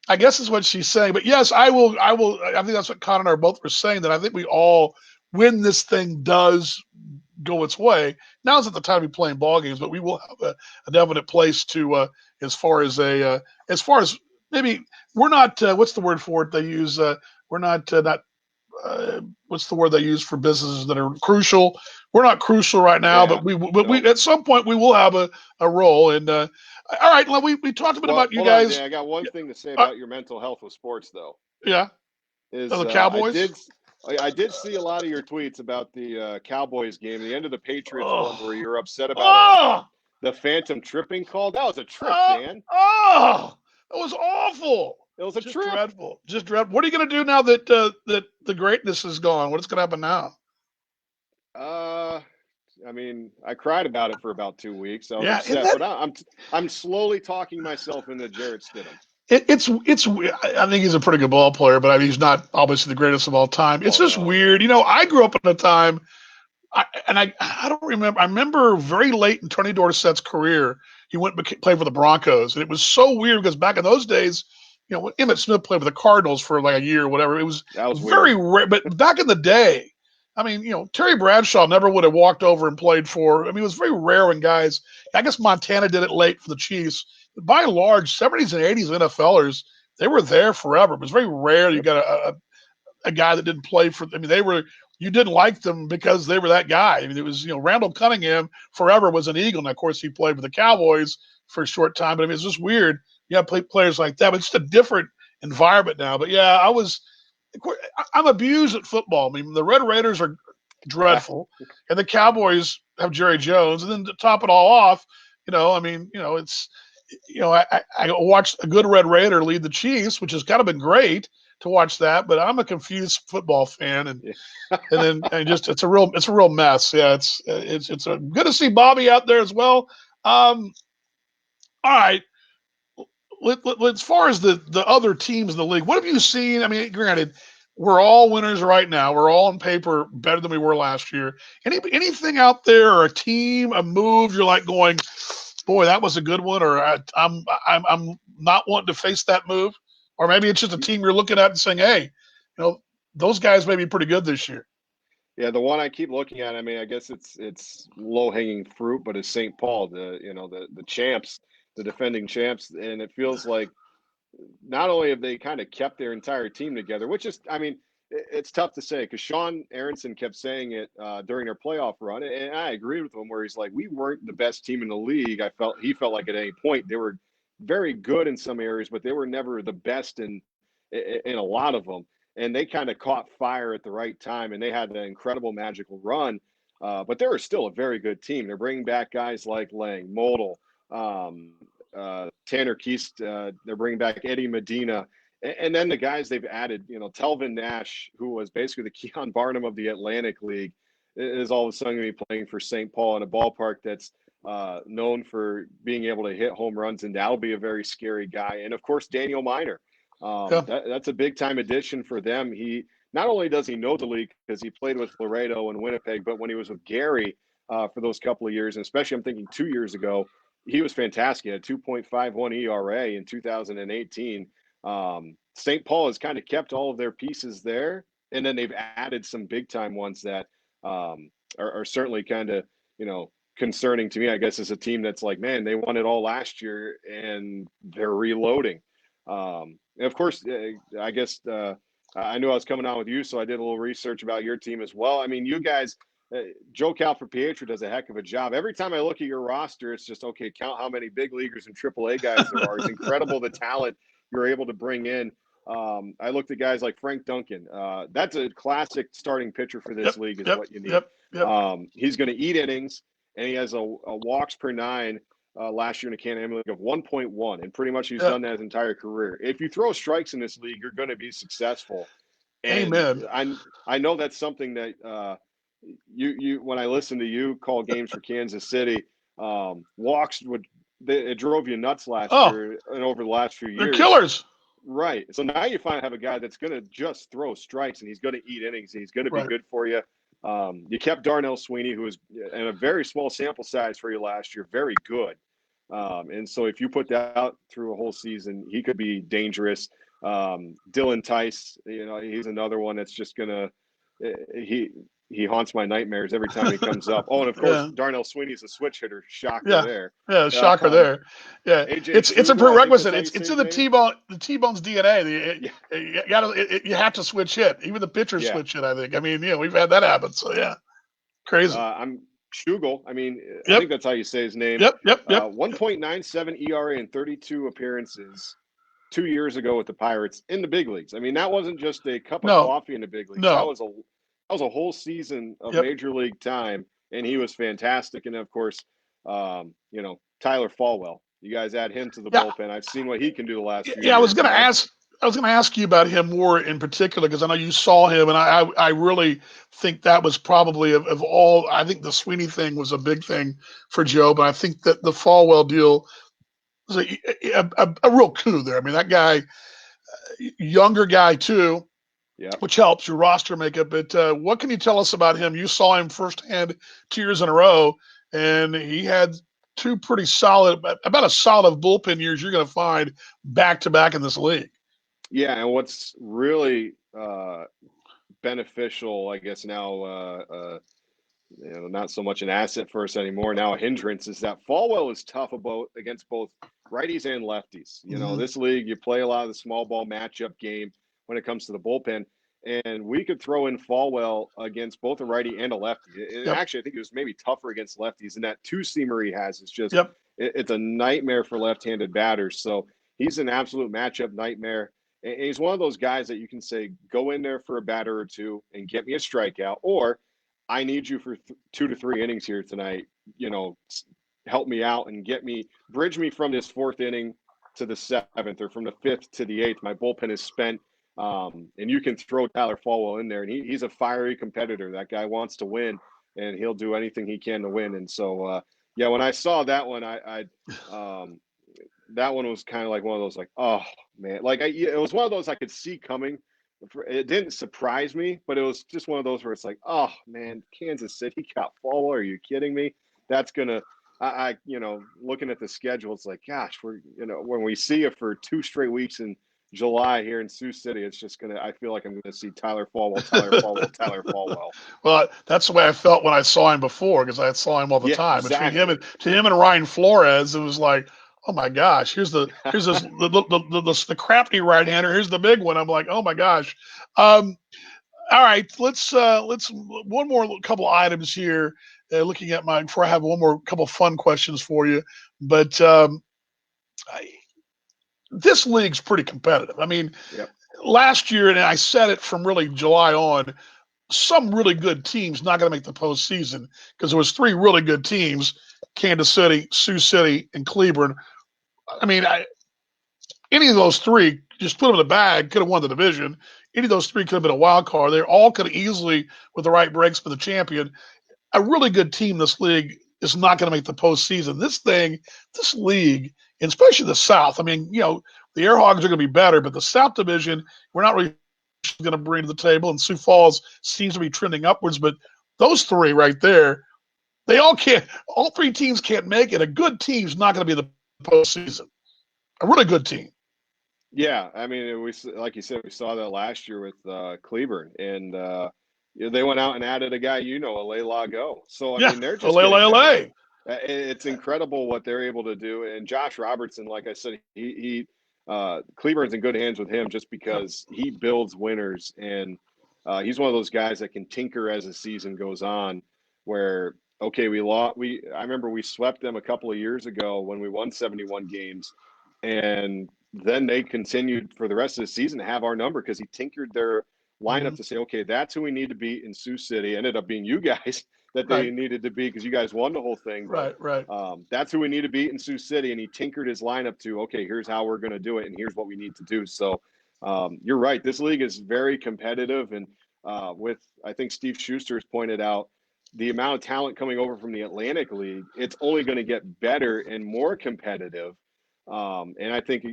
A: I guess is what she's saying. But yes, I will. I will. I think that's what Con and I both were saying. That I think we all, when this thing does go its way, now's not the time to be playing ball games. But we will have a definite place to, as far as maybe we're not. What's the word for it? They use. We're not. What's the word they use for businesses that are crucial? We're not crucial right now,
B: Yeah.
A: but we
B: Nope.
A: at some point we will have a role. And all right, well, we talked a bit
B: Well,
A: about you
B: hold on,
A: guys.
B: Dan. I got one thing to say
A: Uh,
B: about your mental health with sports, though.
A: yeah,
B: Is
A: the Cowboys.
B: I did see a lot of your tweets about the Cowboys game, the end of the Patriots one, where
A: Oh,
B: you're upset about
A: oh,
B: the phantom tripping call. That was a trip,
A: oh,
B: Dan.
A: oh! That was awful.
B: It was a
A: Just
B: trip.
A: dreadful. Just dreadful. What are you going to do now that that the greatness is gone? What's going to happen now?
B: Uh, I mean, I cried about it for about 2 weeks. I was
A: Yeah, and
B: upset,
A: that
B: but I'm slowly talking myself into Jarrett Stidham.
A: it's. I think he's a pretty good ball player, but I mean, he's not obviously the greatest of all time. It's
B: Oh
A: just
B: no,
A: weird. I grew up in a time, I don't remember. I remember very late in Tony Dorsett's career, he went and played for the Broncos, and it was so weird because back in those days, when Emmitt Smith played for the Cardinals for like a year or whatever, it was
B: that was
A: very
B: weird.
A: rare. But back in the day, I mean, Terry Bradshaw never would have walked over and played for. I mean, it was very rare when guys. I guess Montana did it late for the Chiefs, but by and large, 70s and 80s NFLers, they were there forever. It was very rare you
B: Yep.
A: got a guy that didn't play for. I mean, they were. You didn't like them because they were that guy. I mean, it was Randall Cunningham forever was an Eagle, and of course he played for the Cowboys for a short time. But I mean, it's just weird. You have players like that, but it's just a different environment now. But yeah, I'm abused at football. I mean, the Red Raiders are dreadful, and the Cowboys have Jerry Jones, and then to top it all off, I mean, it's I watched a good Red Raider lead the Chiefs, which has kind of been great to watch that. But I'm a confused football fan, and
B: Yeah.
A: then and just it's a real mess. Yeah, good to see Bobby out there as well. All right. As far as the other teams in the league, what have you seen? I mean, granted, we're all winners right now. We're all on paper better than we were last year. Anything out there, or a team, a move you're like going, boy, that was a good one, or I'm not wanting to face that move, or maybe it's just a team you're looking at and saying, hey, those guys may be pretty good this year.
B: Yeah, the one I keep looking at, I mean, I guess it's low hanging fruit, but it's St. Paul, the champs, the defending champs, and it feels like not only have they kind of kept their entire team together, which is, I mean, it's tough to say because Sean Aronson kept saying it during their playoff run, and I agree with him where he's like, we weren't the best team in the league. He felt like at any point they were very good in some areas, but they were never the best in a lot of them. And they kind of caught fire at the right time, and they had an incredible magical run. But they were still a very good team. They're bringing back guys like Lang, Modal, um, Tanner Keast. They're bringing back Eddie Medina, and then the guys they've added. Telvin Nash, who was basically the Keon Barnum of the Atlantic League, is all of a sudden going to be playing for St. Paul in a ballpark that's known for being able to hit home runs, and that'll be a very scary guy. And of course, Daniel Miner.
A: Yeah,
B: That's a big time addition for them. He not only does he know the league because he played with Laredo and Winnipeg, but when he was with Gary for those couple of years, and especially I'm thinking 2 years ago, he was fantastic. He had 2.51 ERA in 2018. St. Paul has kind of kept all of their pieces there, and then they've added some big time ones that are certainly kind of concerning to me. I guess as a team that's like, man, they won it all last year and they're reloading. And of course, I guess I knew I was coming on with you, so I did a little research about your team as well. I mean, you guys, Joe Calford-Pietro does a heck of a job. Every time I look at your roster, it's just, okay, count how many big leaguers and AAA guys there are. It's incredible the talent you're able to bring in. I looked at guys like Frank Duncan. That's a classic starting pitcher for
A: yep,
B: this league is
A: yep,
B: what you need.
A: yep, yep.
B: He's going to eat innings, and he has a walks per nine last year in the Can-Am League of 1.1, and pretty much he's
A: Yeah.
B: done that his entire career. If you throw strikes in this league, you're going to be successful. And
A: Amen.
B: I know that's something that you when I listen to you call games for Kansas City, walks would it drove you nuts last
A: Oh,
B: year and over the last few
A: they're
B: years.
A: killers.
B: Right. So now you finally have a guy that's going to just throw strikes and he's going to eat innings and he's going to be
A: Right.
B: good for you. You kept Darnell Sweeney, who was in a very small sample size for you last year, very good. And so if you put that out through a whole season, he could be dangerous. Dylan Tice, he's another one that's just going to he he haunts my nightmares every time he comes up. Oh, and of course
A: Yeah.
B: Darnell Sweeney's a switch hitter. Shocker
A: Yeah.
B: there.
A: Yeah. Shocker
B: Um,
A: there. Yeah.
B: AJ
A: It's a
B: Sugar, I think that's
A: prerequisite.
B: how you
A: It's
B: say
A: in
B: his name.
A: The T-Bone's DNA.
B: Yeah,
A: You have to switch hit. Even the pitchers
B: yeah.
A: switch hit, I think. I mean, we've had that happen. So yeah. Crazy.
B: I'm Schugel. I mean, I
A: Yep.
B: think that's how you say his name.
A: Yep. Yep. Yep.
B: 1.97 ERA and 32 appearances 2 years ago with the Pirates in the big leagues. I mean, that wasn't just a cup of
A: No.
B: coffee in the big leagues. That
A: No.
B: was a whole season of
A: Yep.
B: major league time, and he was fantastic. And of course, Tyler Falwell. You guys add him to the
A: Yeah.
B: bullpen. I've seen what he can do the last few
A: Yeah.
B: years, and that's
A: I was going to ask you about him more in particular because I know you saw him, and I really think that was probably of all. I think the Sweeney thing was a big thing for Joe, but I think that the Falwell deal was a real coup there. I mean, that guy, younger guy too,
B: yeah.
A: which helps your roster makeup. But what can you tell us about him? You saw him firsthand 2 years in a row, and he had two pretty solid, about as solid bullpen years you're going to find back to back in this league.
B: Yeah, and what's really beneficial, I guess now, not so much an asset for us anymore. Now a hindrance is that Falwell is tough against both righties and lefties.
A: Mm-hmm.
B: This league, you play a lot of the small ball matchup game when it comes to the bullpen. And we could throw in Falwell against both a righty and a lefty. And
A: Yep.
B: actually, I think it was maybe tougher against lefties. And that two-seamer he has is just,
A: Yep.
B: it's a nightmare for left-handed batters. So he's an absolute matchup nightmare. And he's one of those guys that you can say, go in there for a batter or two and get me a strikeout, or I need you for 2 to 3 innings here tonight. Help me out and bridge me from this fourth inning to the seventh, or from the fifth to the eighth. My bullpen is spent, and you can throw Tyler Falwell in there, and he's a fiery competitor. That guy wants to win, and he'll do anything he can to win. And so, when I saw that one, that one was kind of like one of those, like, oh man, like it was one of those I could see coming. It didn't surprise me, but it was just one of those where it's like, oh man, Kansas City got Falwell. Are you kidding me? That's gonna, looking at the schedule, it's like, gosh, when we see it for 2 straight weeks in July here in Sioux City, it's just I feel like I'm gonna see Tyler Falwell, Tyler Falwell, Tyler Falwell.
A: Well, that's the way I felt when I saw him before because I saw him all the
B: Yeah,
A: time.
B: exactly.
A: To him and Ryan Flores, it was like, oh my gosh, here's the crafty right hander. Here's the big one. I'm like, oh my gosh. All right, let's one more couple items here. Looking at before I have one more couple fun questions for you, but this league's pretty competitive. I mean,
B: Yep.
A: last year, and I said it from really July on, some really good teams not going to make the postseason because there was 3 really good teams: Kansas City, Sioux City, and Cleveland. I mean, any of those 3, just put them in the bag, could have won the division. Any of those 3 could have been a wild card. They all could have easily, with the right breaks, for the champion. A really good team in this league is not going to make the postseason. This league, and especially the South. I mean, the Air Hogs are going to be better, but the South Division, we're not really going to bring to the table. And Sioux Falls seems to be trending upwards, but those 3 right there, they all can't. All 3 teams can't make it. A good team's not going to be the postseason. A really good team.
B: Yeah, I mean, like you said, we saw that last year with Cleburne, and they went out and added a guy, Alay Go. So I
A: Yeah,
B: mean, they're just getting better.
A: LA.
B: It's incredible what they're able to do. And Josh Robertson, like I said, he Cleburne's in good hands with him just
A: Yep.
B: because he builds winners, and he's one of those guys that can tinker as the season goes on. Where okay, I remember we swept them a couple of years ago when we won 71 games, and then they continued for the rest of the season to have our number because he tinkered their
A: Mm-hmm.
B: lineup to say, okay, that's who we need to beat in Sioux City. Ended up being you guys that they
A: Right,
B: needed to beat because you guys won the whole thing. But
A: right.
B: that's who we need to beat in Sioux City. And he tinkered his lineup to, okay, here's how we're going to do it. And here's what we need to do. So you're right. This league is very competitive. And I think Steve Schuster has pointed out, the amount of talent coming over from the Atlantic League, it's only going to get better and more competitive. And I think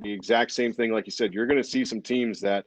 B: the exact same thing, like you said, you're going to see some teams that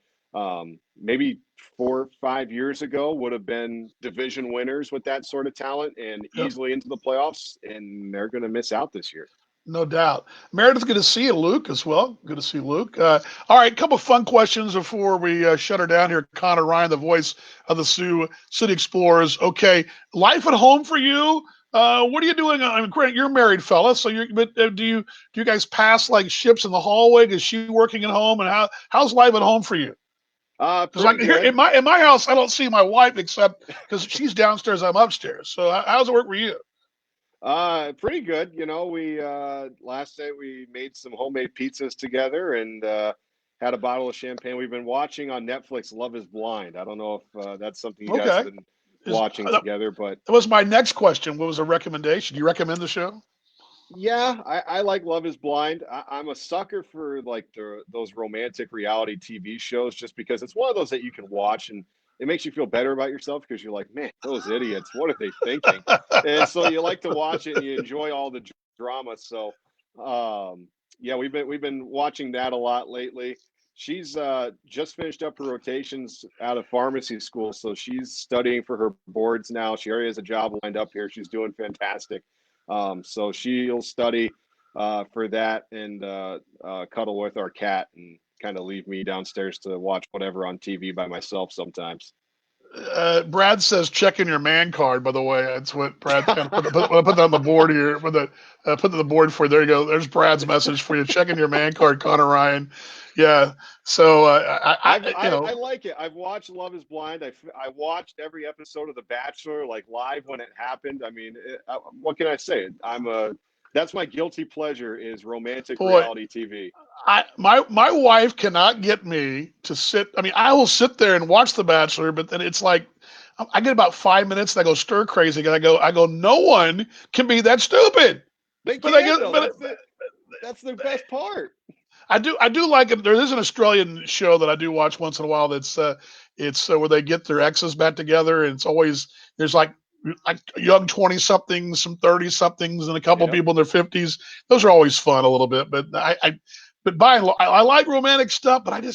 B: maybe 4 or 5 years ago would have been division winners with that sort of talent and
A: Yep.
B: easily into the playoffs, and they're going to miss out this year.
A: No doubt. Meredith, good to see you. Luke as well. Good to see Luke. All right, a couple fun questions before we shut her down here. Connor Ryan, the voice of the Sioux City Explorers. Okay, life at home for you. What are you doing? I mean, Grant, you're a married fella, so but do you guys pass like ships in the hallway? Is she working at home, and how's life at home for you? Because
B: Pretty
A: like here
B: good.
A: in my house, I don't see my wife except because she's downstairs, I'm upstairs. So how's it work for you?
B: Pretty good. You know, we last night we made some homemade pizzas together and had a bottle of champagne. We've been watching on Netflix Love is Blind. I don't know if that's something you guys have
A: Okay.
B: been
A: Is
B: watching together, but
A: That was my next question. What was a recommendation? Do you recommend the show?
B: yeah, I like Love is Blind. I'm a sucker for like those romantic reality TV shows just because it's one of those that you can watch and it makes you feel better about yourself because you're like, man, those idiots, what are they thinking? And so you like to watch it and you enjoy all the drama. So, yeah, we've been watching that a lot lately. She's just finished up her rotations out of pharmacy school, so she's studying for her boards now. She already has a job lined up here. She's doing fantastic. So she'll study for that and cuddle with our cat and kind of leave me downstairs to watch whatever on TV by myself sometimes.
A: Brad says check in your man card. By the way, that's what Brad kind of put that on the board here. Put the board for you. There you go. There's Brad's message for you. Check in your man card, Connor Ryan. Yeah. So
B: I like it. I've watched Love Is Blind. I watched every episode of The Bachelor like live when it happened. I mean, what can I say? That's my guilty pleasure is romantic
A: boy,
B: reality TV.
A: my wife cannot get me to sit. I mean, I will sit there and watch The Bachelor, but then it's like I get about 5 minutes and I go stir crazy. And I go, no one can be that stupid.
B: They
A: But I
B: can
A: get,
B: though.
A: but
B: That's the best part.
A: I do like it. There is an Australian show that I do watch once in a while. It's where they get their exes back together, and it's always there's like young 20 somethings, some 30 somethings, and a couple
B: Yep.
A: people in their 50s. Those are always fun a little bit, but but by and large, I like romantic stuff, but I don't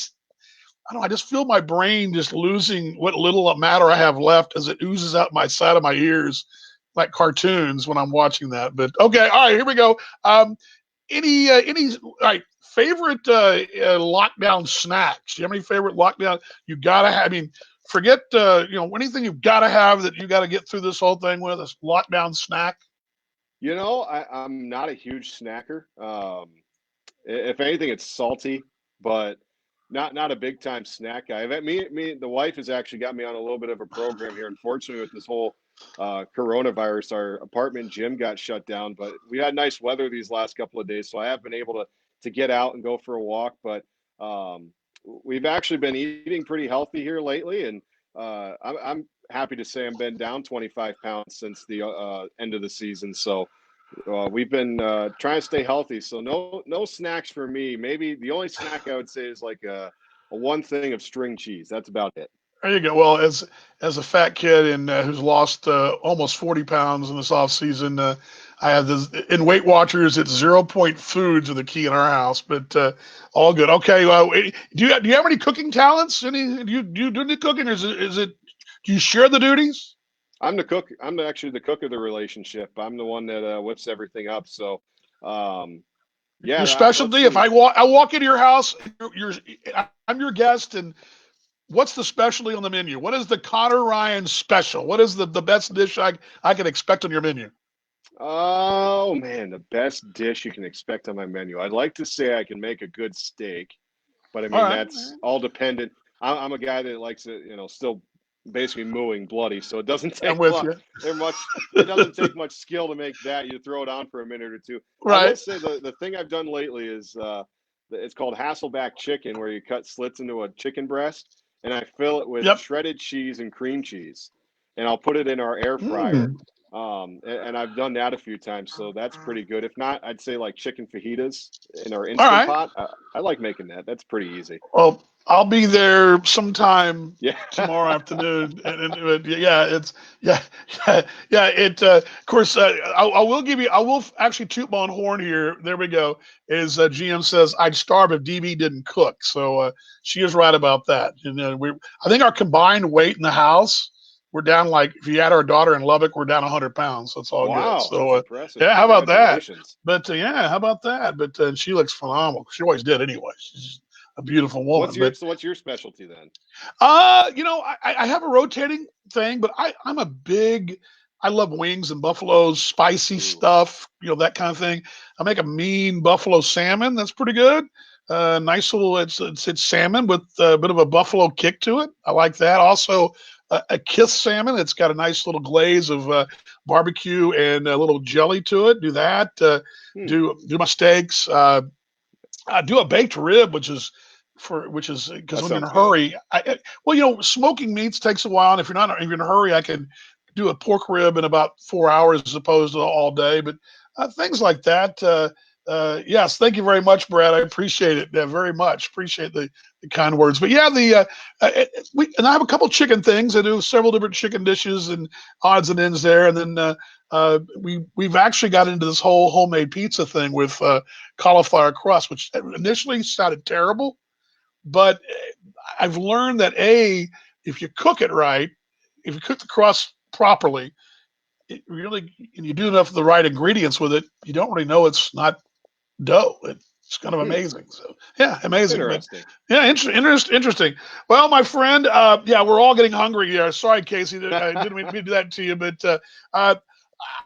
A: know, I just feel my brain just losing what little matter I have left as it oozes out my side of my ears like cartoons when I'm watching that. But okay, all right, here we go. Any all right, favorite lockdown snacks? Do you have any favorite lockdown you gotta have? I mean, forget anything you've gotta have that you gotta get through this whole thing with a lockdown snack.
B: You know, I'm not a huge snacker. If anything, it's salty, but not a big time snack guy. The wife has actually got me on a little bit of a program here. Unfortunately, with this whole coronavirus, our apartment gym got shut down, but we had nice weather these last couple of days, so I have been able to get out and go for a walk. But we've actually been eating pretty healthy here lately, and I'm happy to say I'm been down 25 pounds since the end of the season. So we've been trying to stay healthy, so no snacks for me. Maybe the only snack I would say is like a one thing of string cheese. That's about it.
A: There you go. Well, as a fat kid and who's lost almost 40 pounds in this off season, I have this in Weight Watchers. It's 0 point foods are the key in our house, but all good. Okay. Do you have any cooking talents? Do you do any cooking? Or is it do you share the duties?
B: I'm the cook. Actually the cook of the relationship. I'm the one that whips everything up. So, um, yeah.
A: Your
B: Let's
A: specialty? If
B: see.
A: I walk into your house, I'm your guest, and what's the specialty on the menu? What is the Connor Ryan special? What is the best dish I can expect on your menu?
B: Oh man, the best dish you can expect on my menu. I'd like to say I can make a good steak, but I
A: All
B: mean
A: right.
B: that's all dependent. I'm a guy that likes it, still basically mooing bloody, so it doesn't
A: I'm
B: take
A: with
B: much.
A: you.
B: It doesn't take much skill to make that. You throw it on for a minute or two. I will
A: Right.
B: say the thing I've done lately is it's called Hasselback chicken, where you cut slits into a chicken breast, and I fill it with
A: Yep.
B: shredded cheese and cream cheese, and I'll put it in our air fryer.
A: Mm.
B: And I've done that a few times, so that's pretty good. If not, I'd say like chicken fajitas in our
A: All
B: instant
A: right.
B: pot. I like making that. That's pretty easy.
A: Well, I'll be there sometime
B: Yeah.
A: tomorrow afternoon, and yeah, it's yeah, yeah, yeah. Of course, I will give you. I will actually toot my own horn here. There we go. Is GM says I'd starve if DB didn't cook. So she is right about that. And I think our combined weight in the house, we're down like if you add our daughter in Lubbock, we're down 100 pounds. So it's all good.
B: Wow,
A: So
B: that's impressive.
A: yeah, how about that?
B: Congratulations.
A: But yeah, how about that? But she looks phenomenal. She always did anyway. She's a beautiful woman. But
B: What's your specialty then?
A: I have a rotating thing, but I'm a big. I love wings and buffaloes, spicy
B: Ooh,
A: stuff, that kind of thing. I make a mean buffalo salmon. That's pretty good. Nice little. It's salmon with a bit of a buffalo kick to it. I like that. Also, a kith salmon. It's got a nice little glaze of barbecue and a little jelly to it. Do that.
B: hmm,
A: Do my steaks. I do a baked rib, which is because
B: that
A: when you're in
B: sounds
A: a
B: good.
A: hurry, smoking meats takes a while, and if you're in a hurry, I can do a pork rib in about 4 hours as opposed to all day. But things like that. Yes, thank you very much, Brad. I appreciate it very much. Appreciate the kind words. But yeah, I have a couple chicken things. I do several different chicken dishes and odds and ends there, and then. We've actually got into this whole homemade pizza thing with cauliflower crust, which initially sounded terrible, but I've learned that if you cook it right, if you cook the crust properly, it really, and you do enough of the right ingredients with it, you don't really know it's not dough. It's kind of
B: Hmm,
A: amazing. So yeah, amazing. But
B: interesting.
A: yeah, interesting. Well, my friend, yeah, we're all getting hungry here. Sorry, Casey, I didn't mean to do that to you, but uh,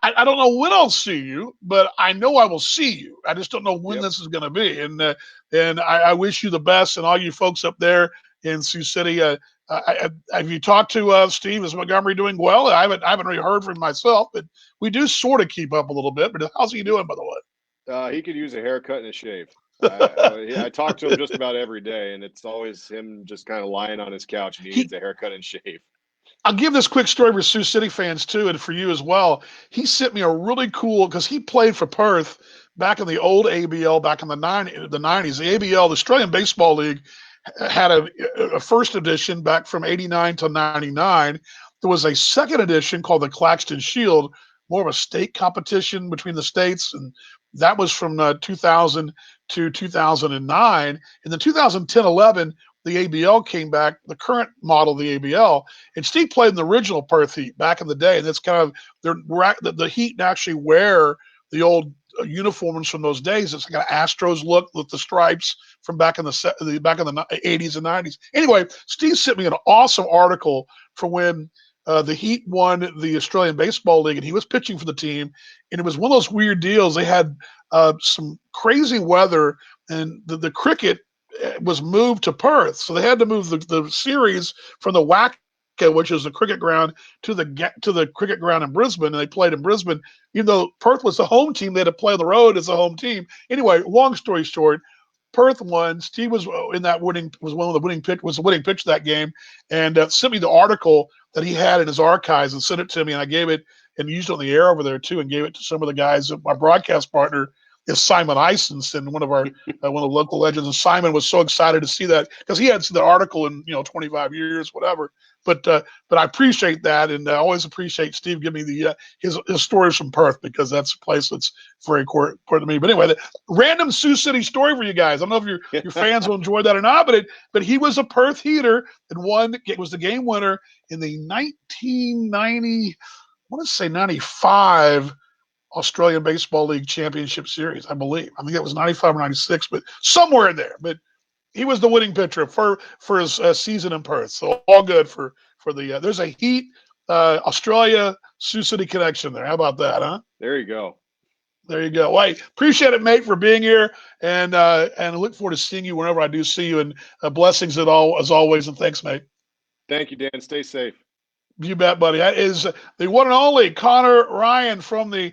A: I don't know when I'll see you, but I know I will see you. I just don't know when
B: Yep.
A: this is going to be. And I wish you the best, and all you folks up there in Sioux City. Have you talked to Steve? Is Montgomery doing well? I haven't really heard from him myself, but we do sort of keep up a little bit. But how's he doing, by the
B: He could use a haircut and a shave.
A: way?
B: I talk to him just about every day, and it's always him just kind of lying on his couch, and he
A: he
B: needs a haircut and shave.
A: I'll give this quick story for Sioux City fans too, and for you as well. He sent me a really cool because he played for Perth back in the old ABL back in the 90s. The ABL, the Australian Baseball League, had a first edition back from '89 to '99. There was a second edition called the Claxton Shield, more of a state competition between the states, and that was from 2000 to 2009. In the 2010-11, the ABL came back, the current model of the ABL, and Steve played in the original Perth Heat back in the day. And it's kind of the Heat actually wear the old uniforms from those days. It's like an Astros look with the stripes from back in the 80s and 90s. Anyway, Steve sent me an awesome article for when the Heat won the Australian Baseball League, and he was pitching for the team. And it was one of those weird deals. They had some crazy weather, and the cricket was moved to Perth, so they had to move the series from the WACA, which is the cricket ground, to the cricket ground in Brisbane, and they played in Brisbane. Even though Perth was the home team, they had to play on the road as a home team. Anyway, long story short, Perth won. Steve was one of the winning pitch of that game, and sent me the article that he had in his archives and sent it to me, and I gave it and used it on the air over there too, and gave it to some of the guys. My broadcast partner is Simon Eisenston, one of the local legends, and Simon was so excited to see that because he hadn't seen the article in 25 years, whatever. But I appreciate that, and I always appreciate Steve giving me the his stories from Perth because that's a place that's very important to me. But anyway, the random Sioux City story for you guys. I don't know if your fans will enjoy that or not, but he was a Perth Heater and was the game winner in the 1990, I want to say 95 Australian Baseball League Championship Series, I believe. I think it was 95 or 96, but somewhere in there. But he was the winning pitcher for his season in Perth. So all good for the. There's a Heat Australia Sioux City connection there. How about that, huh?
B: There you go.
A: There you go. Well, hey, appreciate it, mate, for being here, and I look forward to seeing you whenever I do see you. And blessings as always, and thanks, mate.
B: Thank you, Dan. Stay safe.
A: You bet, buddy. That is the one and only Connor Ryan from the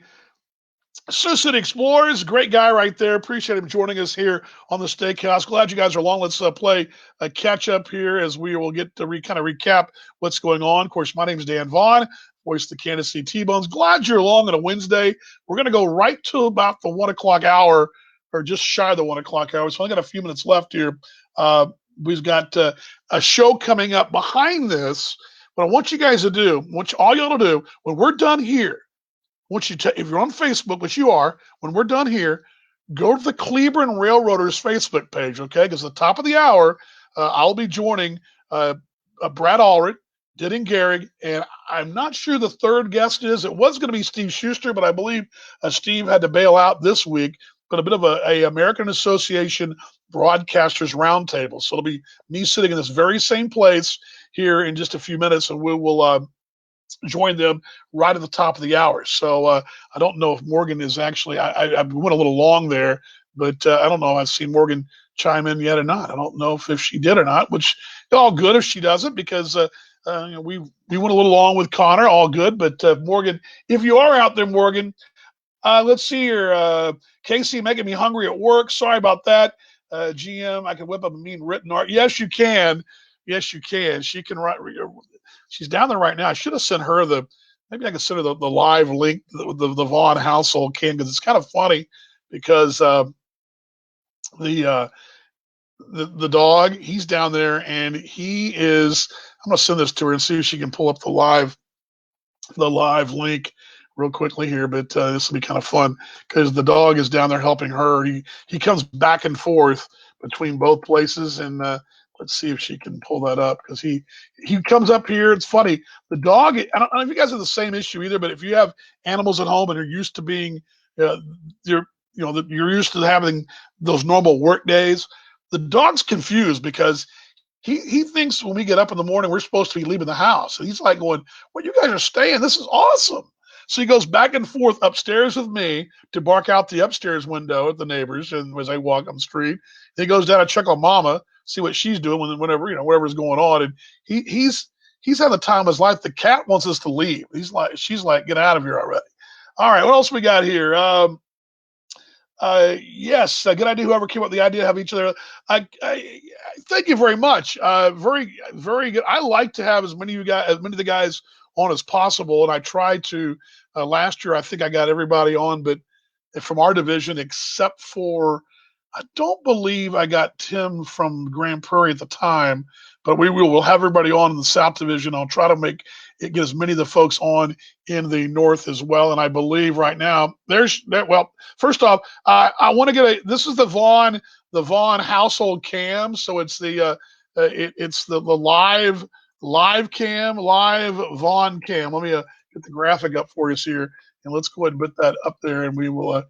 A: Sioux City Explorers, great guy right there. Appreciate him joining us here on the Steakhouse. Glad you guys are along. Let's play a catch up here as we will get to kind of recap what's going on. Of course, my name is Dan Vaughn. voice the Kansas City T-Bones. Glad you're along on a Wednesday. We're going to go right to about the 1 o'clock hour, or just shy of the 1 o'clock hour. So I got a few minutes left here. We've got a show coming up behind this. What I want you guys to do, all y'all to do, when we're done here, if you're on Facebook, which you are, when we're done here, go to the Cleburne Railroaders Facebook page, okay? Because at the top of the hour, I'll be joining Brad Allred, Denning Gehrig, and I'm not sure the third guest is. It was going to be Steve Schuster, but I believe Steve had to bail out this week. But a bit of a American Association Broadcasters Roundtable. So it'll be me sitting in this very same place here in just a few minutes, and we will join them right at the top of the hour. So I don't know if Morgan is actually, I went a little long there, but I don't know if I've seen Morgan chime in yet or not. I don't know if she did or not, which is all good if she doesn't, because we went a little long with Connor, all good. But Morgan, if you are out there, Morgan, let's see here. Casey making me hungry at work. Sorry about that. GM, I can whip up a mean written art. Yes, you can. Yes, you can. She can write. She's down there right now. I should have sent her maybe I could send her the live link, the Vaughn household can, because it's kind of funny because the dog, he's down there and he is, I'm going to send this to her and see if she can pull up the live link real quickly here, but this will be kind of fun because the dog is down there helping her. He comes back and forth between both places, and let's see if she can pull that up, because he comes up here. It's funny. The dog, I don't know if you guys have the same issue either, but if you have animals at home and you're used to being, you're used to having those normal work days, the dog's confused because he thinks when we get up in the morning, we're supposed to be leaving the house. And he's like going, well, you guys are staying. This is awesome. So he goes back and forth upstairs with me to bark out the upstairs window at the neighbors, and as I walk on the street, then he goes down to check on Mama, see what she's doing whatever's going on. And he's had the time of his life. The cat wants us to leave. She's like, get out of here already. All right, what else we got here? Yes, good idea. Whoever came up with the idea to have each other. Thank you very much. Very, very good. I like to have as many of the guys on as possible, and I tried to. Last year, I think I got everybody on, but from our division, except for, I don't believe I got Tim from Grand Prairie at the time. But we'll have everybody on in the South Division. I'll try to get as many of the folks on in the North as well. And I believe right now well, first off, I want to this is the Vaughn household cam. So it's it's the live cam, live Vaughn cam. Let me get the graphic up for us here, and let's go ahead and put that up there, and we will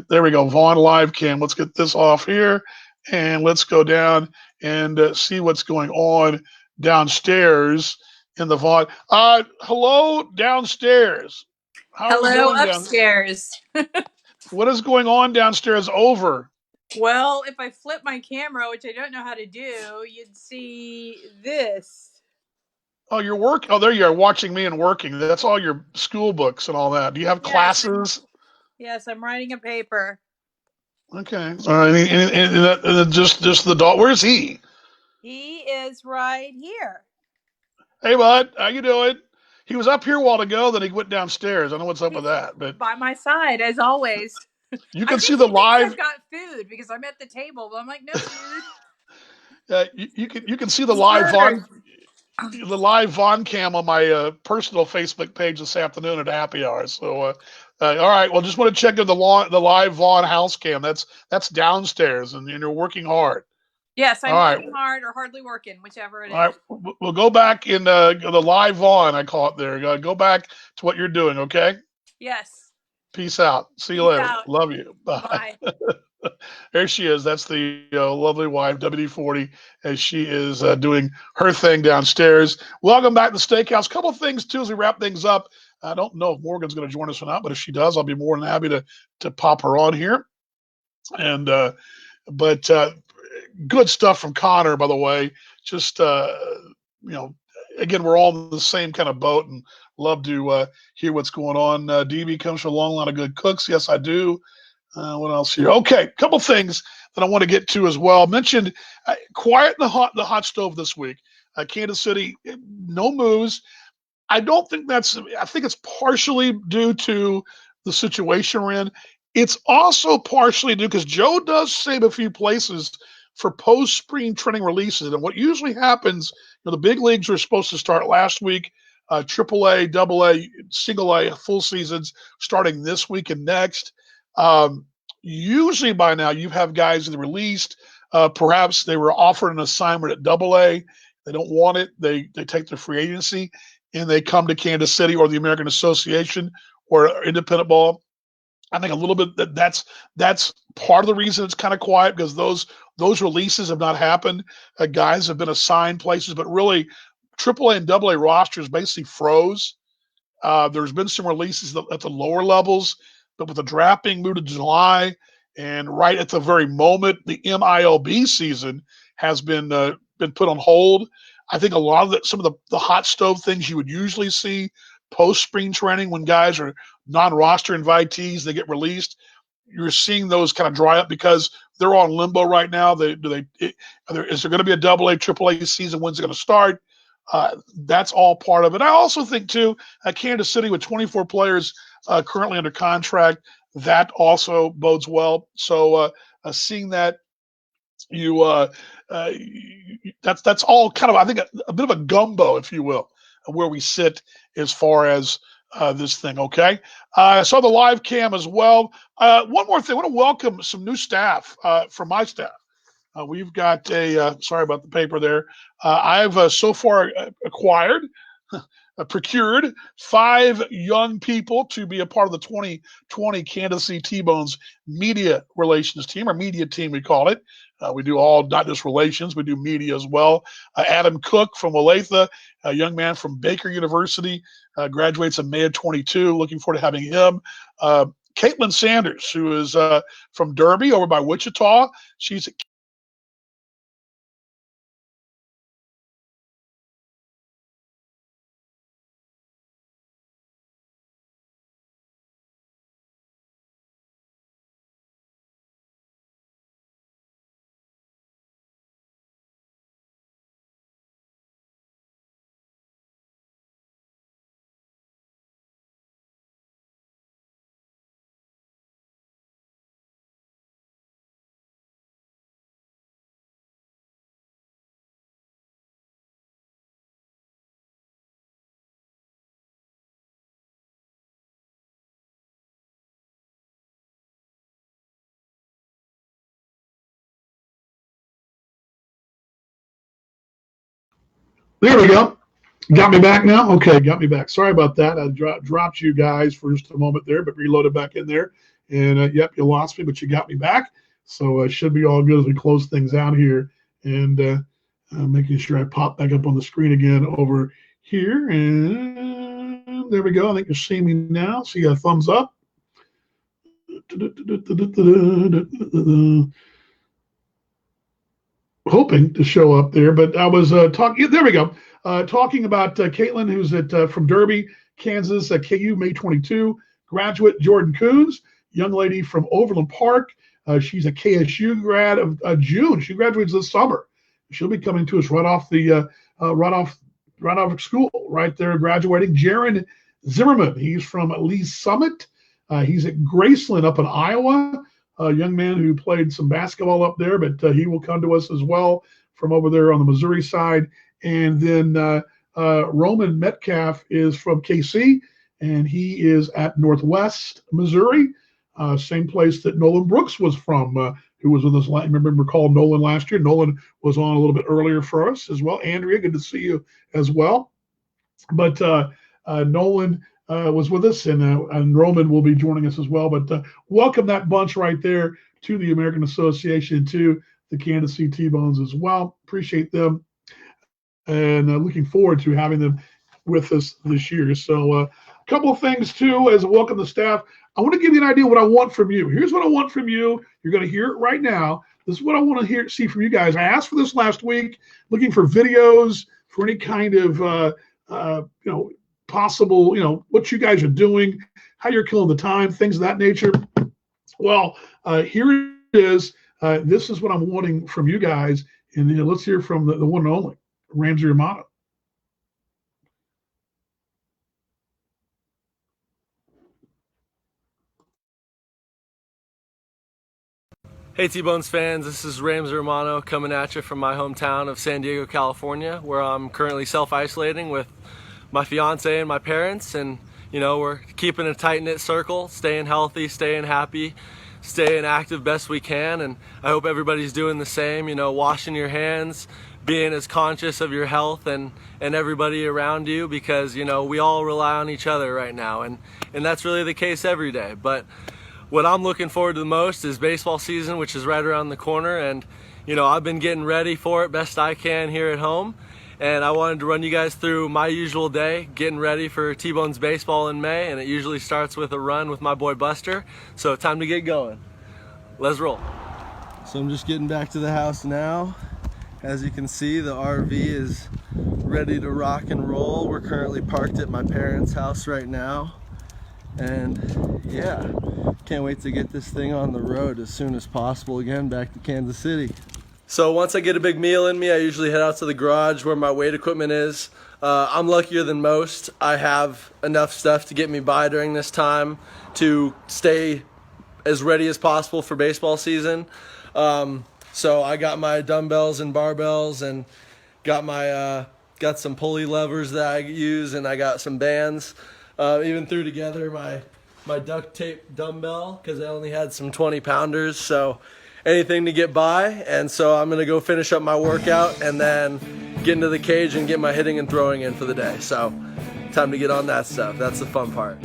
A: there we go, Vaughn live cam. Let's get this off here, and let's go down and see what's going on downstairs in the Vaughn. Hello downstairs. How are we
C: Hello
A: doing
C: upstairs.
A: What is going on downstairs over?
C: Well, if I flip my camera, which I don't know how to do, you'd see this.
A: Oh, you're working. Oh, there you are, watching me and working. That's all your school books and all that. Do you have classes?
C: Yes, I'm writing a paper.
A: Okay. All right. And just the dog. Where's he?
C: He is right here.
A: Hey, bud. How you doing? He was up here a while ago, then he went downstairs. I don't know what's up with that, but
C: by my side as always.
A: You can see the live.
C: I've got food because I'm at the table, but I'm like, no food.
A: You can see the live Vaughn cam on my personal Facebook page this afternoon at happy hour. So, all right. Well, just want to check in the live Vaughn house cam. That's downstairs, and you're working hard.
C: Yes, I'm working hard or hardly working, whichever it is.
A: All right. We'll go back in the live Vaughn, I call it there. Go back to what you're doing, okay?
C: Yes.
A: Peace out. See you later. Love you. Bye. There she is. That's the lovely wife, WD-40, as she is doing her thing downstairs. Welcome back to Steakhouse. Couple of things, too, as we wrap things up. I don't know if Morgan's going to join us or not, but if she does, I'll be more than happy to pop her on here. And but good stuff from Connor, by the way. Just, again, we're all in the same kind of boat and love to hear what's going on. DB comes from a long line of good cooks. Yes, I do. What else here? Okay, couple things that I want to get to as well. Mentioned quiet in the hot stove this week. Kansas City, no moves. I don't think that's. I think it's partially due to the situation we're in. It's also partially due because Joe does save a few places for post spring training releases. And what usually happens, the big leagues were supposed to start last week. AAA, AA, single A, full seasons starting this week and next. Usually by now you have guys that are released. Perhaps they were offered an assignment at AA. They don't want it. They take their free agency and they come to Kansas City or the American Association or independent ball. I think a little bit that's part of the reason it's kind of quiet because those releases have not happened. Guys have been assigned places, but really AAA and AA rosters basically froze. There's been some releases at the lower levels, but with the draft being moved to July and right at the very moment the MILB season has been put on hold. I think a lot of some of the hot stove things you would usually see post spring training when guys are non-roster invitees, they get released. You're seeing those kind of dry up because they're all in limbo right now. Is there going to be a AA, AAA season? When's it going to start? That's all part of it. I also think too, Kansas City with 24 players currently under contract, that also bodes well. So seeing that that's all kind of, I think, a bit of a gumbo, if you will, where we sit as far as this thing. Okay. I saw the live cam as well. One more thing. I want to welcome some new staff from my staff. We've got sorry about the paper there. I've so far procured 5 young people to be a part of the 2020 Kansas City T-Bones media relations team, or media team, we call it. We do all, not just relations, we do media as well. Adam Cook from Olathe, a young man from Baker University, graduates in May of 22. Looking forward to having him. Caitlin Sanders, who is from Derby over by Wichita. She's there we go. Got me back now? Okay, got me back. Sorry about that. I dropped you guys for just a moment there, but reloaded back in there. And yep, you lost me, but you got me back. So it should be all good as we close things out here. And making sure I pop back up on the screen again over here. And there we go. I think you're seeing me now. See a thumbs up. Hoping to show up there, but I was talking. There we go. Talking about Caitlin, who's from Derby, Kansas, KU, May 22. Graduate Jordan Coons, young lady from Overland Park. She's a KSU grad of June. She graduates this summer. She'll be coming to us right off school, right there, graduating. Jaron Zimmerman, he's from Lee's Summit. He's at Graceland up in Iowa. A young man who played some basketball up there, but he will come to us as well from over there on the Missouri side. And then Roman Metcalf is from KC, and he is at Northwest Missouri, same place that Nolan Brooks was from, who was with us. Recall Nolan last year. Nolan was on a little bit earlier for us as well. Andrea, good to see you as well. But Nolan was with us, and Roman will be joining us as well. But welcome that bunch right there to the American Association, to the Kansas City T-Bones as well. Appreciate them, and looking forward to having them with us this year. So a couple of things, too, as a welcome to staff. I want to give you an idea of what I want from you. Here's what I want from you. You're going to hear it right now. This is what I want to see from you guys. I asked for this last week, looking for videos, for any kind of, possible, what you guys are doing, how you're killing the time, things of that nature. Well, here it is. This is what I'm wanting from you guys. And let's hear from the one and only, Ramsey Romano.
D: Hey T-Bones fans, this is Ramsey Romano coming at you from my hometown of San Diego, California, where I'm currently self-isolating with my fiance and my parents, and we're keeping a tight-knit circle, staying healthy, staying happy, staying active best we can, and I hope everybody's doing the same, washing your hands, being as conscious of your health and everybody around you, because we all rely on each other right now, and that's really the case every day. But what I'm looking forward to the most is baseball season, which is right around the corner, and I've been getting ready for it best I can here at home, and I wanted to run you guys through my usual day getting ready for T-Bones baseball in May, and it usually starts with a run with my boy Buster, so time to get going. Let's roll. So I'm just getting back to the house now. As you can see, the RV is ready to rock and roll. We're currently parked at my parents' house right now, and yeah, can't wait to get this thing on the road as soon as possible again back to Kansas City. So once I get a big meal in me, I usually head out to the garage where my weight equipment is. I'm luckier than most. I have enough stuff to get me by during this time to stay as ready as possible for baseball season. So I got my dumbbells and barbells, and got some pulley levers that I use, and I got some bands. Even threw together my duct tape dumbbell because I only had some 20-pounders, so anything to get by. And so I'm gonna go finish up my workout and then get into the cage and get my hitting and throwing in for the day. So time to get on that stuff. That's the fun part.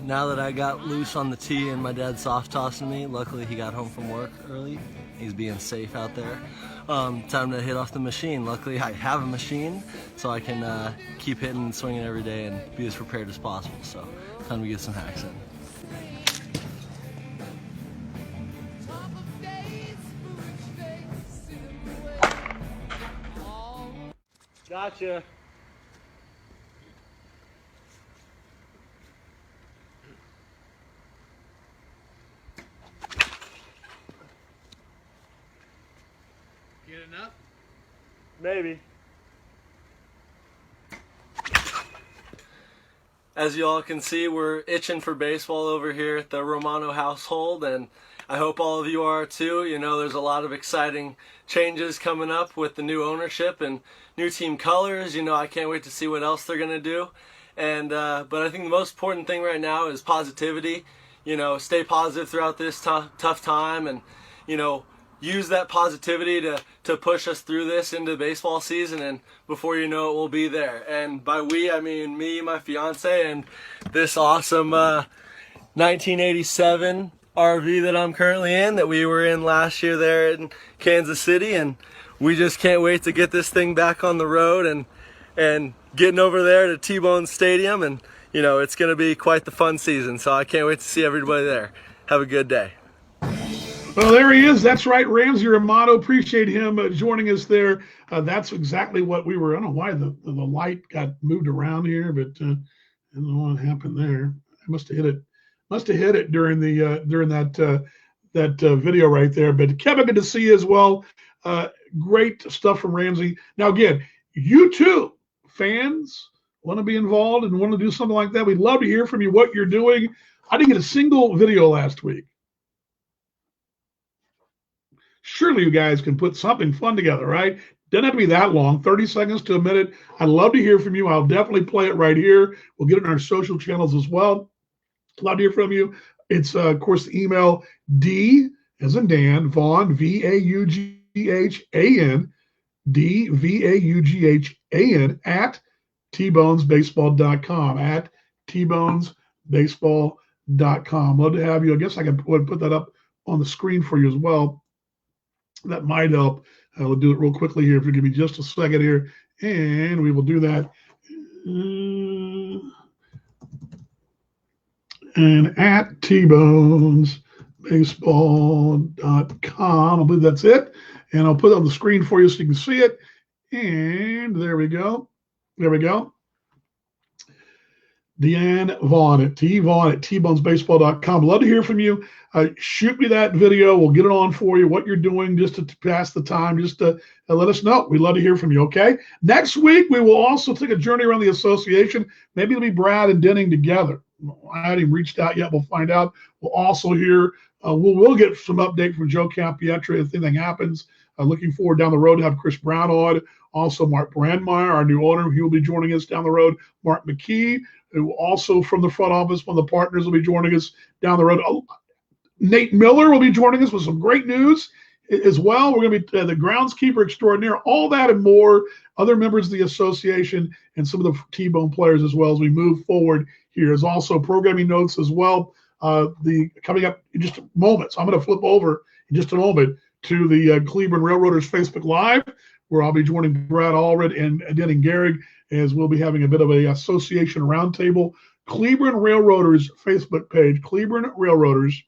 D: Now that I got loose on the tee and my dad's soft tossing me, luckily he got home from work early. He's being safe out there. Time to hit off the machine. Luckily I have a machine, so I can keep hitting and swinging every day and be as prepared as possible. So time to get some hacks in. Gotcha.
A: Get enough?
D: Maybe. As you all can see, we're itching for baseball over here at the Romano household, and I hope all of you are too. There's a lot of exciting changes coming up with the new ownership and new team colors. I can't wait to see what else they're going to do. And but I think the most important thing right now is positivity. Stay positive throughout this tough time, and use that positivity to push us through this into baseball season, and before you know it, we'll be there. And by we, I mean me, my fiance, and this awesome 1987 RV that I'm currently in, that we were in last year there in Kansas City, and we just can't wait to get this thing back on the road and getting over there to T-Bones Stadium, and it's going to be quite the fun season, so I can't wait to see everybody there. Have a good day.
A: Well, there he is. That's right, Ramsey Romano. Appreciate him joining us there. That's exactly what we were. I don't know why the light got moved around here, but I don't know what happened there. I must have hit it. Must have hit it during that video right there. But Kevin, good to see you as well. Great stuff from Ramsey. Now again, you too, fans, want to be involved and want to do something like that. We'd love to hear from you what you're doing. I didn't get a single video last week. Surely you guys can put something fun together, right? Doesn't have to be that long, 30 seconds to a minute. I'd love to hear from you. I'll definitely play it right here. We'll get it on our social channels as well. Love to hear from you. It's, of course, the email D as in Dan, Vaughn, VAUGHAN, DVAUGHAN at tbonesbaseball.com, at tbonesbaseball.com. Love to have you. I guess I can put that up on the screen for you as well. That might help. We'll do it real quickly here. If you give me just a second here, and we will do that. And at tbonesbaseball.com. I believe that's it. And I'll put it on the screen for you so you can see it. And there we go. There we go. Deanne Vaughn at Vaughn at tbonesbaseball.com. Love to hear from you. Shoot me that video. We'll get it on for you, what you're doing just to pass the time, just to let us know. We'd love to hear from you, okay? Next week, we will also take a journey around the association. Maybe it'll be Brad and Denning together. I haven't even reached out yet. We'll find out. We'll also hear, we'll get some update from Joe Campietra if anything happens. Looking forward down the road to have Chris Brown on. Also, Mark Brandmeier, our new owner, he will be joining us down the road. Mark McKee, who also from the front office, one of the partners, will be joining us down the road. Nate Miller will be joining us with some great news as well. We're going to be the groundskeeper extraordinaire, all that and more, other members of the association and some of the T-Bone players as well as we move forward here. There's also programming notes as well. Coming up in just a moment. So I'm going to flip over in just a moment to the Cleveland Railroaders Facebook Live, where I'll be joining Brad Allred and Denning Gehrig, as we'll be having a bit of a association roundtable. Cleveland Railroaders Facebook page, Cleveland Railroaders,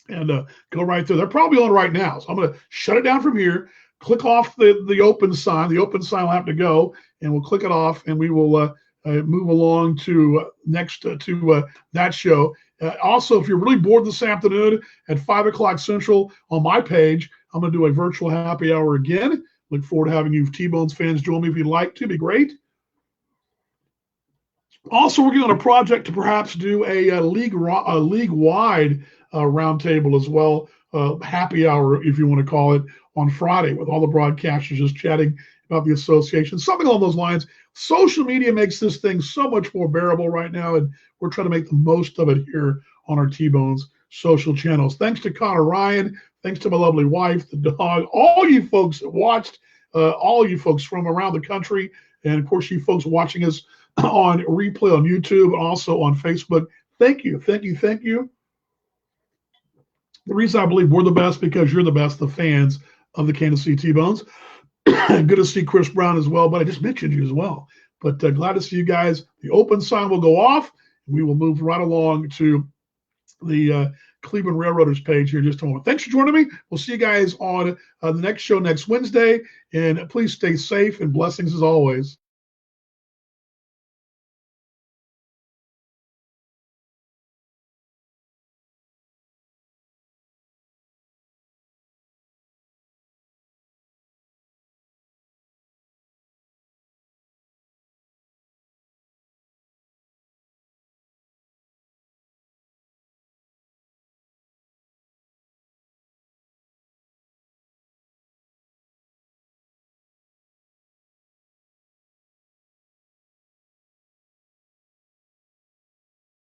A: and go right there. They're probably on right now, so I'm going to shut it down from here. Click off the open sign. The open sign will have to go, and we'll click it off, and we will move along to next to that show. Also, if you're really bored this afternoon at 5 o'clock Central on my page, I'm going to do a virtual happy hour again. Look forward to having you T-Bones fans join me if you'd like to. Be great. Also, working on a project to perhaps do a league-wide roundtable as well, happy hour, if you want to call it, on Friday with all the broadcasters just chatting about the association, something along those lines. Social media makes this thing so much more bearable right now, and we're trying to make the most of it here on our T-Bones social channels. Thanks to Connor Ryan. Thanks to my lovely wife, the dog, all you folks that watched, all you folks from around the country, and of course you folks watching us on replay on YouTube and also on Facebook. Thank you, thank you, thank you. The reason I believe we're the best because you're the best, the fans of the Kansas City T-Bones. Good to see Chris Brown as well, but I just mentioned you as well. But glad to see you guys. The open sign will go off. We will move right along to the Cleveland Railroaders page here in just a moment. Thanks for joining me. We'll see you guys on the next show next Wednesday. And please stay safe and blessings as always.